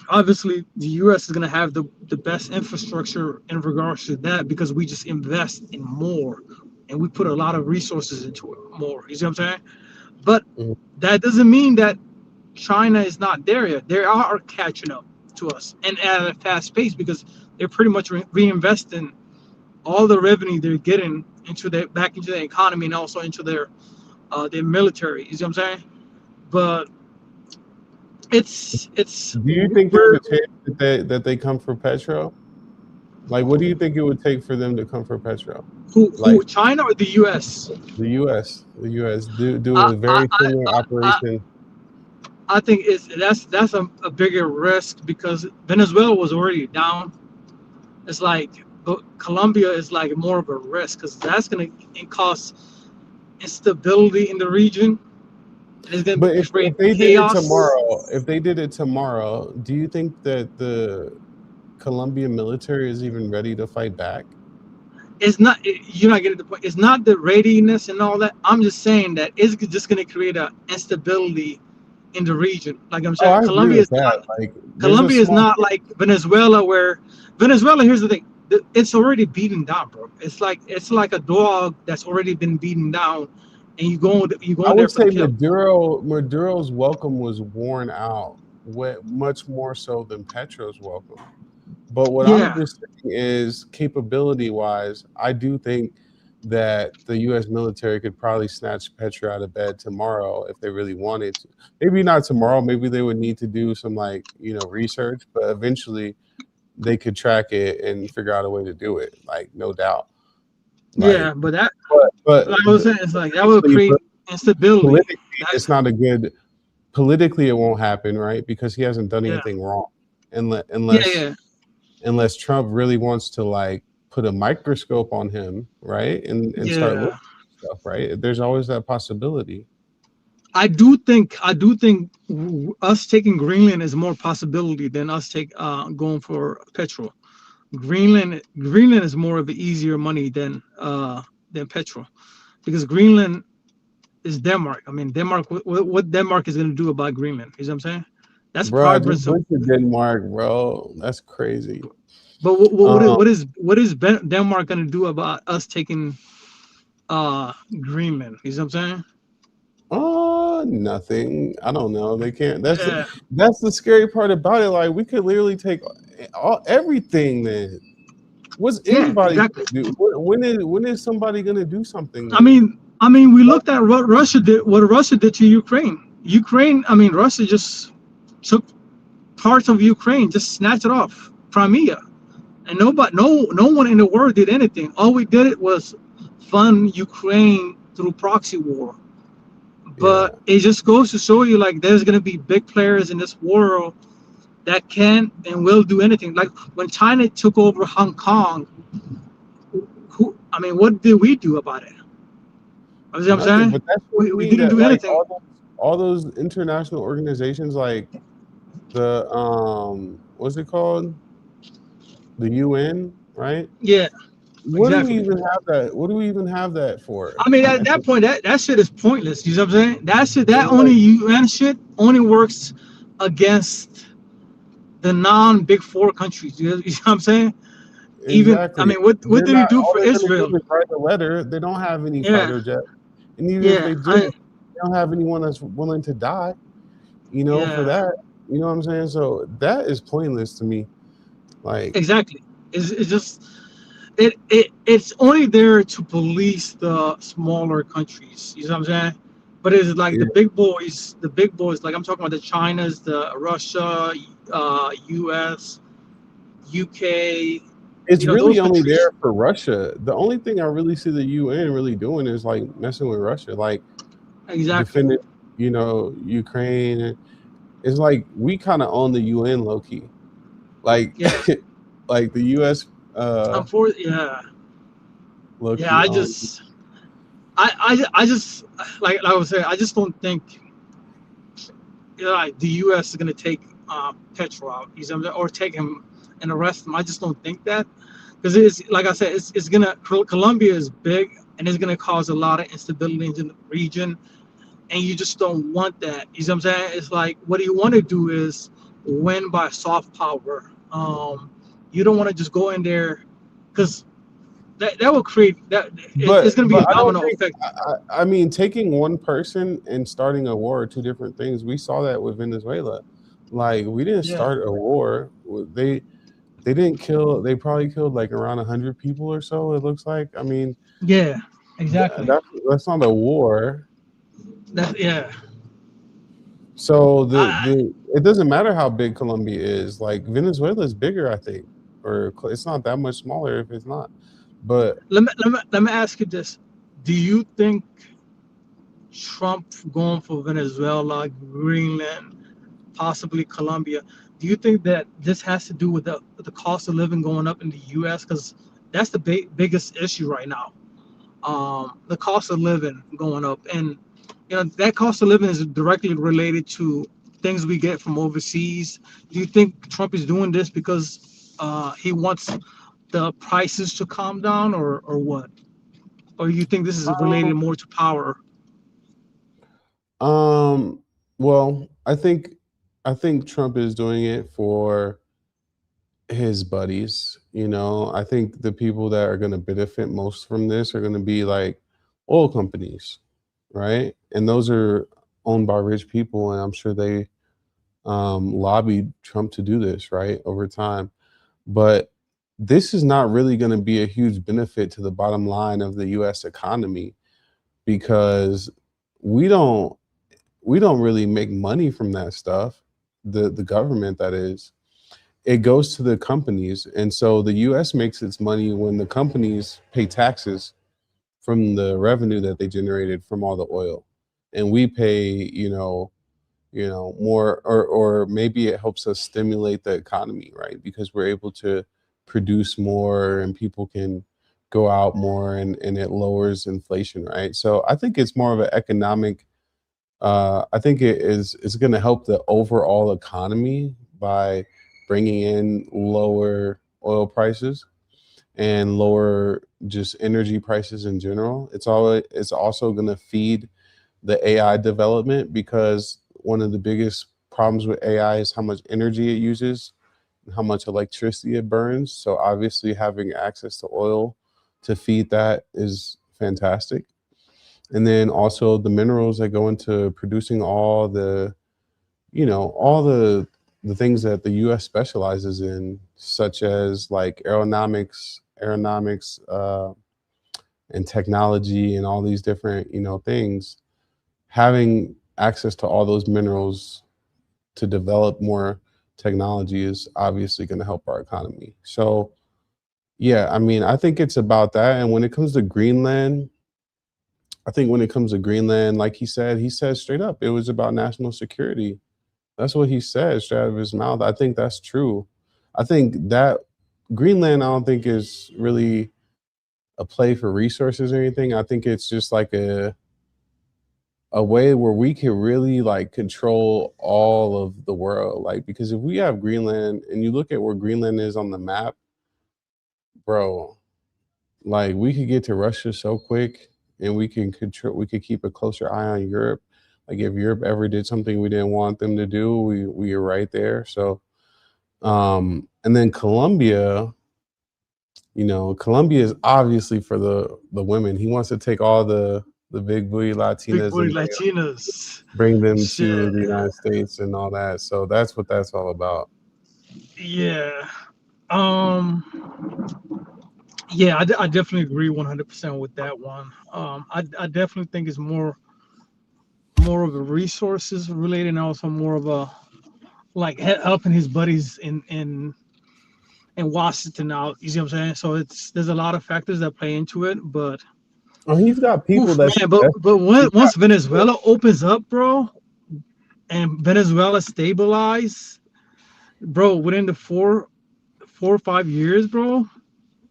Speaker 2: Obviously the US is gonna have the best infrastructure in regards to that because we just invest in more and we put a lot of resources into it more. You see what I'm saying? But
Speaker 1: Mhm.
Speaker 2: that doesn't mean that China is not there yet. They are catching up to us and at a fast pace because they're pretty much reinvesting all the revenue they're getting into back into the economy and also into their military. You see what I'm saying? But it's
Speaker 1: Do you think there's
Speaker 2: we're
Speaker 1: a chance that they come for Petro? Like, what do you think it would take for them to come for Petro? Like
Speaker 2: who China or the US?
Speaker 1: the U.S. do
Speaker 2: I
Speaker 1: a
Speaker 2: I
Speaker 1: very
Speaker 2: I,
Speaker 1: similar
Speaker 2: I,
Speaker 1: operation.
Speaker 2: I think that's a bigger risk because Venezuela was already down. It's like but Colombia is like more of a risk because that's gonna cause instability in the region and it's gonna
Speaker 1: But
Speaker 2: create
Speaker 1: if they did it
Speaker 2: chaos.
Speaker 1: tomorrow, do you think that the Colombian military is even ready to fight back?
Speaker 2: It's not you're not getting the point. It's not the readiness and all that. I'm just saying that it's just gonna create a instability in the region. Like I'm
Speaker 1: Oh,
Speaker 2: saying,
Speaker 1: I agree with that. Like, there's a
Speaker 2: Colombia is
Speaker 1: small.
Speaker 2: not like Venezuela, where Venezuela. Here's the thing: it's already beaten down, bro. It's like a dog that's already been beaten down, and you go
Speaker 1: I
Speaker 2: in there
Speaker 1: would
Speaker 2: for the
Speaker 1: say
Speaker 2: kill.
Speaker 1: Maduro's welcome was worn out, much more so than Petro's welcome. But what I'm
Speaker 2: Yeah,
Speaker 1: just saying is, capability wise, I do think that the U.S. military could probably snatch Petro out of bed tomorrow if they really wanted to. Maybe not tomorrow. Maybe they would need to do some research, but eventually they could track it and figure out a way to do it. Like, no doubt. Like,
Speaker 2: yeah, but that,
Speaker 1: but
Speaker 2: like I was saying, it's like that will
Speaker 1: basically,
Speaker 2: create. instability.
Speaker 1: Politically, it's not a good. Politically, it won't happen, right? Because he hasn't done anything wrong, unless Trump really wants to like put a microscope on him, right, and start looking at stuff, right? There's always that possibility.
Speaker 2: I do think us taking Greenland is more possibility than us going for petrol. Greenland is more of an easier money than petrol, because Greenland is Denmark. I mean, Denmark. What Denmark is going to do about Greenland? You know what I'm saying? That's
Speaker 1: Bro, I
Speaker 2: progress.
Speaker 1: just went to Denmark, bro. That's crazy.
Speaker 2: But what is Denmark going to do about us taking Greenland? You know what I'm saying?
Speaker 1: Nothing. I don't know. They can't. That's the scary part about it. Like we could literally take everything. Then what's anybody gonna do? When is somebody gonna do something? Then?
Speaker 2: I mean, we looked at what Russia did. What Russia did to Ukraine. I mean, Russia just took parts of Ukraine, just snatched it off, Crimea, and no one in the world did anything. All we did was fund Ukraine through proxy war. But it just goes to show you, like, there's gonna be big players in this world that can and will do anything. Like when China took over Hong Kong, what did we do about it? You know what I'm saying?
Speaker 1: But that's we didn't do anything. All those international organizations, like the what's it called? The UN, right?
Speaker 2: Yeah.
Speaker 1: What do we even have that? What do we even have that for?
Speaker 2: I mean, at that point, that shit is pointless. You know what I'm saying? That shit, that only UN shit only works against the non-Big Four countries. You know what I'm saying? Even I mean, what did he do for Israel?
Speaker 1: Write a letter. They don't have any fighter jets, and even if they do, they don't have anyone that's willing to die. You know, for that. You know what I'm saying? So that is pointless to me. Like
Speaker 2: exactly, it's just. It's only there to police the smaller countries. You know what I'm saying? But it's like the big boys, like I'm talking about the Chinas, the Russia, US, UK.
Speaker 1: It's really only there for Russia. The only thing I really see the UN really doing is like messing with Russia, like defending, Ukraine. It's like we kind of own the UN low key, like like the US. I
Speaker 2: just like I was saying, I just don't think the U.S. is gonna take Petro out, or take him and arrest him. I just don't think that, because it's like I said, it's gonna. Colombia is big and it's gonna cause a lot of instability in the region, and you just don't want that. You know what I'm saying? It's like what you want to do is win by soft power. You don't want to just go in there, because that will create that. It's going to be a domino effect.
Speaker 1: I mean, taking one person and starting a war are two different things. We saw that with Venezuela. Like we didn't start a war. They didn't kill. They probably killed like around 100 people or so. It looks like. I mean.
Speaker 2: Yeah. Exactly.
Speaker 1: That's not a war.
Speaker 2: Yeah.
Speaker 1: So it doesn't matter how big Colombia is. Like Venezuela is bigger, I think, or it's not that much smaller if it's not. But
Speaker 2: let me ask you this: do you think Trump going for Venezuela, Greenland, possibly Colombia? Do you think that this has to do with the cost of living going up in the U.S.? Because that's the biggest issue right now. The cost of living going up, and that cost of living is directly related to things we get from overseas. Do you think Trump is doing this because he wants the prices to calm down, or what? Or you think this is related more to power?
Speaker 1: Well, I think Trump is doing it for his buddies. I think the people that are going to benefit most from this are going to be like oil companies, right? And those are owned by rich people, and I'm sure they lobbied Trump to do this, right, over time. But this is not really going to be a huge benefit to the bottom line of the U.S. economy, because we don't really make money from that stuff. The government, that is. It goes to the companies, and so the U.S. makes its money when the companies pay taxes from the revenue that they generated from all the oil. and we pay, more, or maybe it helps us stimulate the economy, right? Because we're able to produce more and people can go out more, and it lowers inflation, right? So I think it's more of an economic, I think it's going to help the overall economy by bringing in lower oil prices and lower just energy prices in general. It's also going to feed the AI development, because one of the biggest problems with AI is how much energy it uses and how much electricity it burns. So obviously having access to oil to feed that is fantastic. And then also the minerals that go into producing all the, all the things that the US specializes in, such as like aeronautics, and technology and all these different, things. Having access to all those minerals to develop more technology is obviously going to help our economy. So yeah, I mean, I think it's about that. And when it comes to Greenland, I think when it comes to Greenland, like he said straight up, it was about national security. That's what he said straight out of his mouth. I think that's true. I think that Greenland, I don't think is really a play for resources or anything. I think it's just like a way where we can really like control all of the world. Like, because if we have Greenland and you look at where Greenland is on the map, bro, like we could get to Russia so quick, and we could keep a closer eye on Europe. Like if Europe ever did something we didn't want them to do, we are right there. So and then Colombia, Colombia is obviously for the women. He wants to take all the big booty
Speaker 2: Big
Speaker 1: Latinas
Speaker 2: booty
Speaker 1: and
Speaker 2: Latinas.
Speaker 1: bring them to
Speaker 2: Shit.
Speaker 1: the United States and all that. So that's what that's all about.
Speaker 2: Yeah. Um. Yeah, I definitely agree 100% with that one. I definitely think it's more of a resources related, and also more of a like helping his buddies in Washington out. You see what I'm saying? So there's a lot of factors that play into it, but
Speaker 1: Oh, he's got people
Speaker 2: oof,
Speaker 1: that's
Speaker 2: man. But
Speaker 1: invested. He's got
Speaker 2: once Venezuela opens up, bro, and Venezuela stabilize, bro, within the 4 or 5 years, bro,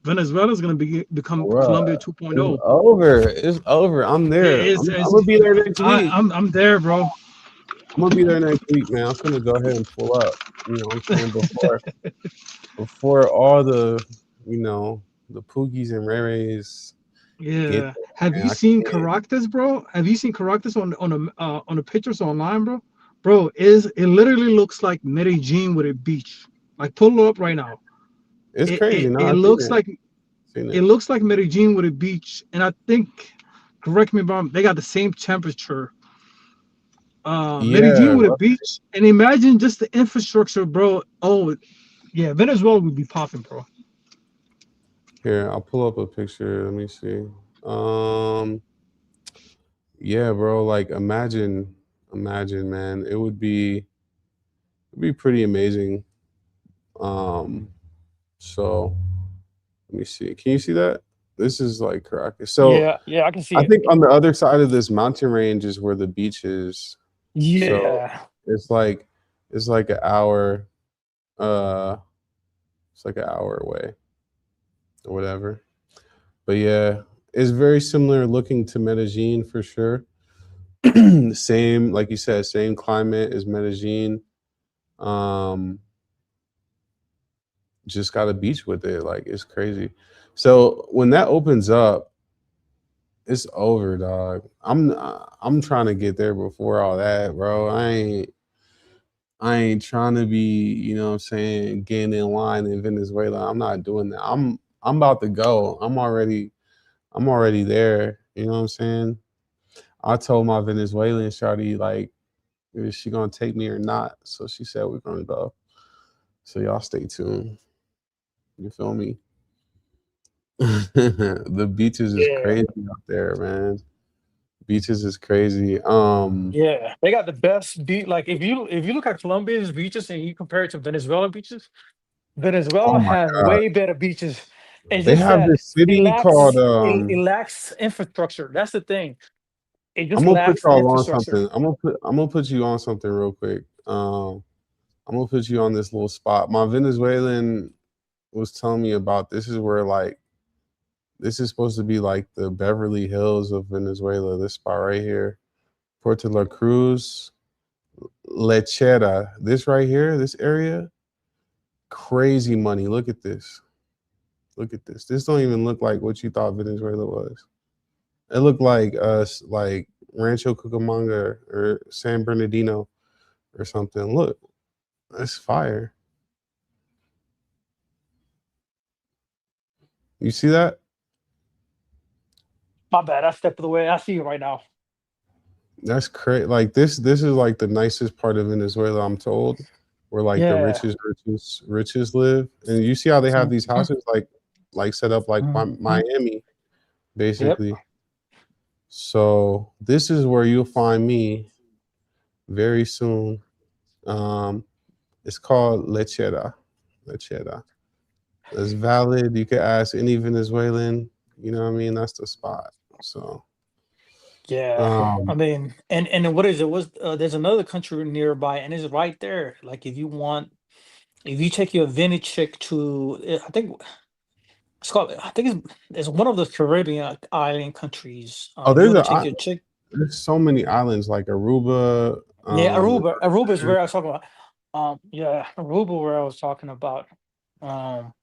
Speaker 2: Venezuela's gonna become Colombia
Speaker 1: bruh, it's
Speaker 2: 2.0.
Speaker 1: over. It's over. I'm there. I'm gonna be there next week.
Speaker 2: I'm there, bro.
Speaker 1: I'm gonna be there next week, man. I'm gonna go ahead and pull up. You know what I'm saying? Before all the Pookies and Ray Rays get
Speaker 2: Yeah. Have
Speaker 1: there,
Speaker 2: you
Speaker 1: man. I
Speaker 2: seen
Speaker 1: can't.
Speaker 2: Caracas, bro? Have you seen Caracas on the pictures online, bro? Bro, it literally looks like Medellin with a beach. Like pull it up right now.
Speaker 1: It's
Speaker 2: It
Speaker 1: crazy.
Speaker 2: it,
Speaker 1: No,
Speaker 2: it
Speaker 1: I've seen
Speaker 2: looks
Speaker 1: it.
Speaker 2: like
Speaker 1: Seen
Speaker 2: it
Speaker 1: it.
Speaker 2: looks like Medellin with a beach, and I think, correct me if I'm, they got the same temperature. Medellin
Speaker 1: Yeah.
Speaker 2: with a beach, and imagine just the infrastructure, bro. Oh, yeah, Venezuela would be popping, bro.
Speaker 1: Here, I'll pull up a picture. Let me see. Um, yeah, bro. Like, imagine, man. It'd be pretty amazing. Um, so let me see. Can you see that? This is like Caracas. So
Speaker 3: Yeah, yeah, I can see
Speaker 1: I
Speaker 3: it.
Speaker 1: think on the other side of this mountain range is where the beach is. So
Speaker 3: Yeah.
Speaker 1: it's like it's like an hour. Uh, it's like an hour away or whatever. But yeah, it's very similar looking to Medellin for sure. Same, like you said, same climate as Medellin. Um, just got a beach with it. Like it's crazy. So when that opens up, it's over, dog. I'm trying to get there before all that, bro. I ain't trying to be, what I'm saying, getting in line in Venezuela. I'm not doing that. I'm about to go. I'm already there. You know what I'm saying? I told my Venezuelan shawty like, is she gonna take me or not? So she said we're gonna go. So y'all stay tuned. You feel me? The beaches is
Speaker 3: Yeah.
Speaker 1: crazy out there, man. Beaches is crazy.
Speaker 3: Yeah. They got the best beach. Like if you look at Colombia's beaches and you compare it to Venezuela beaches,
Speaker 1: Oh
Speaker 3: Venezuela
Speaker 1: my
Speaker 3: has
Speaker 1: god.
Speaker 3: way better beaches. It's
Speaker 1: They
Speaker 3: just
Speaker 1: have
Speaker 3: that
Speaker 1: this city called
Speaker 3: it lacks infrastructure. That's the thing. It
Speaker 1: I'm
Speaker 3: just
Speaker 1: gonna put
Speaker 3: lacks the
Speaker 1: y'all on
Speaker 3: infrastructure.
Speaker 1: something. I'm gonna put you on something real quick. I'm gonna put you on this little spot. My Venezuelan was telling me about this is where like this is supposed to be like the Beverly Hills of Venezuela. This spot right here, Puerto La Cruz, Lechera. This right here, this area, crazy money. Look at this. Look at this. This don't even look like what you thought Venezuela was. It looked like us, like Rancho Cucamonga or San Bernardino or something. Look, that's fire. You see that?
Speaker 3: My bad. I stepped away. I see you right now.
Speaker 1: That's crazy. Like this is like the nicest part of Venezuela, I'm told, where like the
Speaker 3: Yeah.
Speaker 1: richest live. And you see how they have these houses like set up like Miami,
Speaker 3: Yep.
Speaker 1: basically. So this is where you'll find me very soon. It's called Lechera. Lechera. It's valid. You could ask any Venezuelan. You know what I mean? That's the spot. So
Speaker 3: Yeah. I mean, and what is it? Was there's another country nearby, and it's right there. Like if you take your vintage chick to, I think it's called. I think it's one of the Caribbean island countries. You want to take your chick?
Speaker 1: there's so many islands like Aruba.
Speaker 3: Yeah, Aruba. Aruba is where I was talking about. Yeah, Aruba where I was talking about. Um,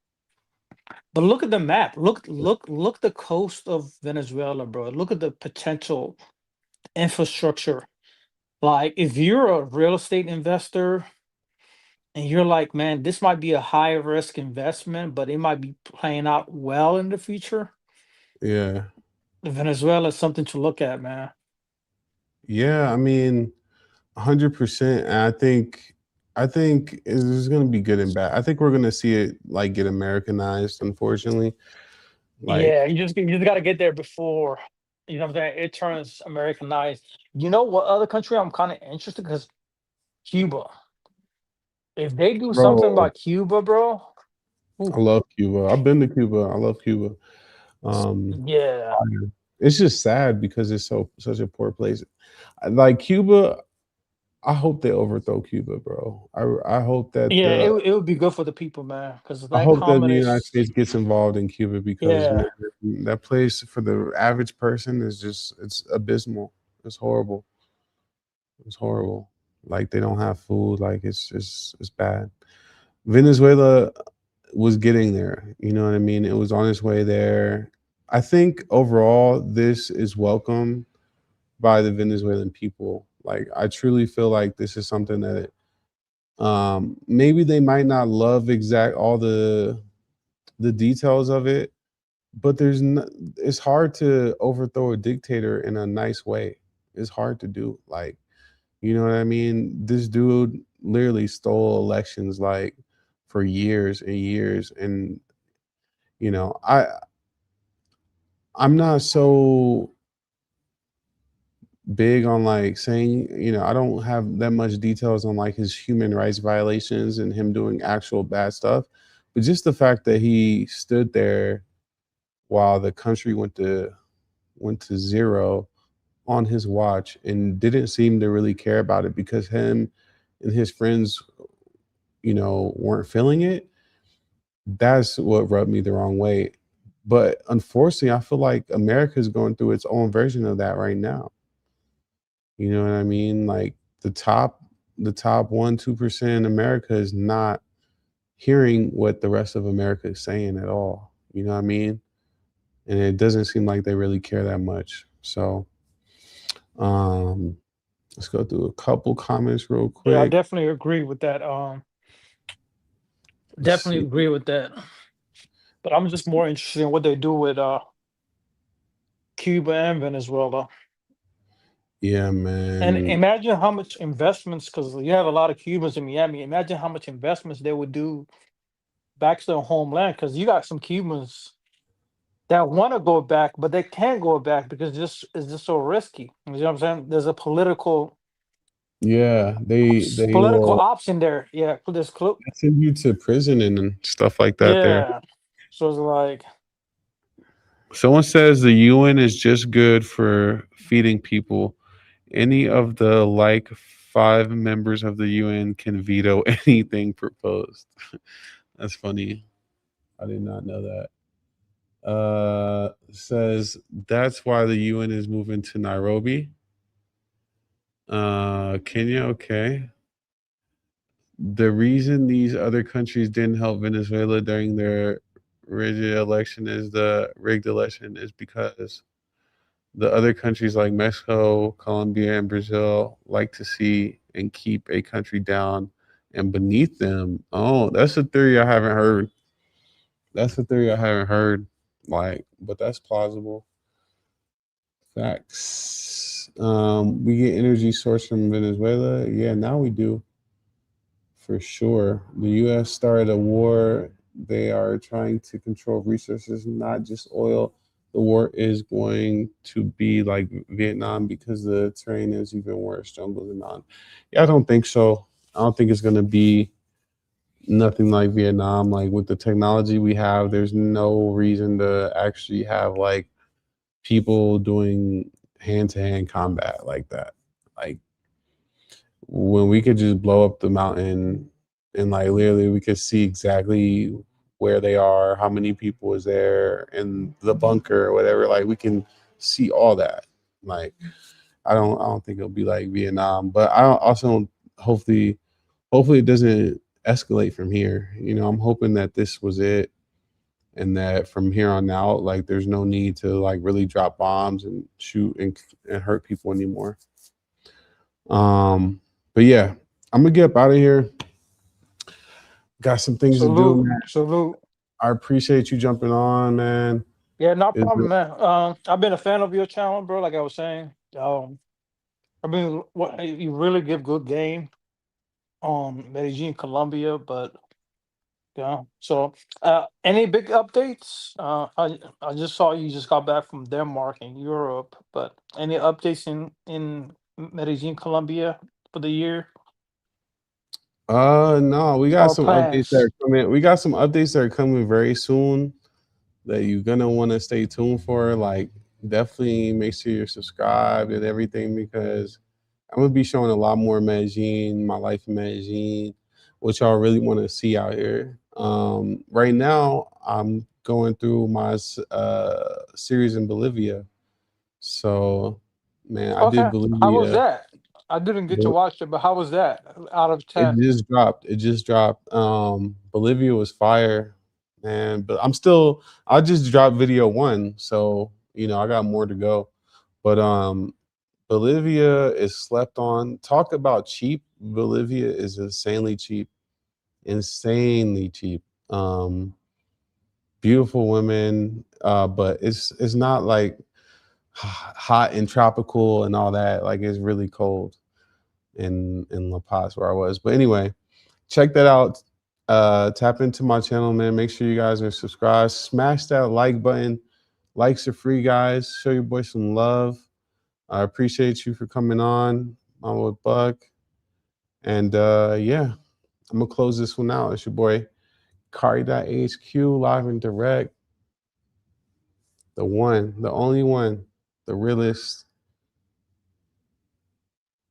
Speaker 3: but look at the map. Look the coast of Venezuela, bro. Look at the potential infrastructure. Like if you're a real estate investor and you're like, man, this might be a high risk investment, but it might be playing out well in the future.
Speaker 1: Yeah.
Speaker 3: Venezuela is something to look at, man.
Speaker 1: Yeah, I mean, 100%. And I think it's going to be good and bad. I think we're going to see it like get Americanized, unfortunately. Like,
Speaker 3: Yeah, you just got to get there before, you know what I'm saying, it turns Americanized. You know what other country I'm kind of interested, because Cuba. If they do something
Speaker 1: bro,
Speaker 3: about Cuba, bro.
Speaker 1: I
Speaker 3: Ooh,
Speaker 1: love Cuba. I've been to Cuba. I love Cuba.
Speaker 3: yeah.
Speaker 1: It's just sad because it's such a poor place. Like Cuba, I hope they overthrow Cuba, bro. I hope that
Speaker 3: Yeah, it would be good for the people, man, because
Speaker 1: I
Speaker 3: that
Speaker 1: hope that the United
Speaker 3: communist.
Speaker 1: States gets involved in Cuba because
Speaker 3: Yeah.
Speaker 1: man, that place for the average person is just it's abysmal. It's horrible. It's horrible. Like they don't have food. Like it's bad. Venezuela was getting there. You know what I mean? It was on its way there. I think overall this is welcome by the Venezuelan people. Like I truly feel like this is something that maybe they might not love exact all the details of it, but it's hard to overthrow a dictator in a nice way. It's hard to do. Like, you know what I mean? This dude literally stole elections like for years and years. And, you know, I'm not so big on like saying, you know, I don't have that much details on like his human rights violations and him doing actual bad stuff. But just the fact that he stood there while the country went to zero on his watch and didn't seem to really care about it because him and his friends, you know, weren't feeling it. That's what rubbed me the wrong way. But unfortunately, I feel like America is going through its own version of that right now. You know what I mean? Like the top 1-2% in America is not hearing what the rest of America is saying at all. You know what I mean? And it doesn't seem like they really care that much. So um let's go through a couple comments real
Speaker 3: Yeah, I
Speaker 1: quick.
Speaker 3: definitely agree with that.
Speaker 1: Let's
Speaker 3: Definitely
Speaker 1: see.
Speaker 3: agree with that. But I'm just more interested in what they do with Cuba and Venezuela.
Speaker 1: Yeah,
Speaker 3: And
Speaker 1: man.
Speaker 3: imagine how much investments, because you have a lot of Cubans in Miami. Imagine how much investments they would do back to their homeland, because you got some Cubans that want to go back, but they can't go back because this is just so risky. You know what I'm saying? There's a
Speaker 1: Yeah, they
Speaker 3: political
Speaker 1: will
Speaker 3: option there. Yeah,
Speaker 1: send you to prison and stuff like that there.
Speaker 3: yeah. So it's like,
Speaker 1: Someone says the UN is just good for feeding people. Any of the like 5 members of the UN can veto anything proposed. That's funny. I did not know that. Says that's why the UN is moving to Nairobi. Kenya, okay. The reason these other countries didn't help Venezuela during their rigged election is because the other countries like Mexico, Colombia, and Brazil like to see and keep a country down and beneath them. Oh, that's a theory I haven't heard. That's a theory I haven't heard. Like, but that's plausible. Facts. We get energy source from Venezuela. Yeah, now we do. For sure. The US started a war. They are trying to control resources, not just oil. The war is going to be like Vietnam because the terrain is even worse, jungles and on. Yeah, I don't think so. I don't think it's going to be nothing like Vietnam. Like with the technology we have, there's no reason to actually have like people doing hand-to-hand combat like that. Like when we could just blow up the mountain and like literally we could see exactly where they are, how many people is there in the bunker or whatever. Like we can see all that. Like I don't think it'll be like Vietnam, but I also don't, hopefully it doesn't escalate from here. You know, I'm hoping that this was it and that from here on out, like there's no need to like really drop bombs and shoot and hurt people anymore. But yeah, I'm gonna get up out of here. Got some things to do, man.
Speaker 3: Salute.
Speaker 1: I appreciate you jumping on, man.
Speaker 3: Yeah, no problem, man. I've been a fan of your channel, bro. Like I was saying, I mean, you really give good game on Medellin, Colombia, but yeah. So, any big updates? I just saw you just got back from Denmark and Europe, but any updates in Medellin, Colombia for the year?
Speaker 1: No, we got
Speaker 3: Or
Speaker 1: some updates that
Speaker 3: plans?
Speaker 1: are coming. We got some updates that are coming very soon that you're gonna want to stay tuned for. Like, definitely make sure you're subscribed and everything because I'm gonna be showing a lot more Medellin, my life in Medellin, what y'all really want to see out here. Right now, I'm going through my series in Bolivia. So, man, I did
Speaker 3: Okay. How was
Speaker 1: Bolivia.
Speaker 3: that? I didn't get to watch it, but how was that out of
Speaker 1: It
Speaker 3: 10?
Speaker 1: just dropped. It just dropped. Bolivia was fire, man. But I just dropped video 1, so you know I got more to go. But Bolivia is slept on. Talk about cheap. Bolivia is insanely cheap. Insanely cheap. Beautiful women, but it's not like hot and tropical and all that. Like it's really cold in La Paz where I was. But anyway, check that out. Tap into my channel, man. Make sure you guys are subscribed. Smash that like button. Likes are free, guys. Show your boy some love. I appreciate you for coming on. I'm with Buck. And yeah, I'm gonna close this one out. It's your boy Kari.HQ live and direct. The one, the only one, the realest.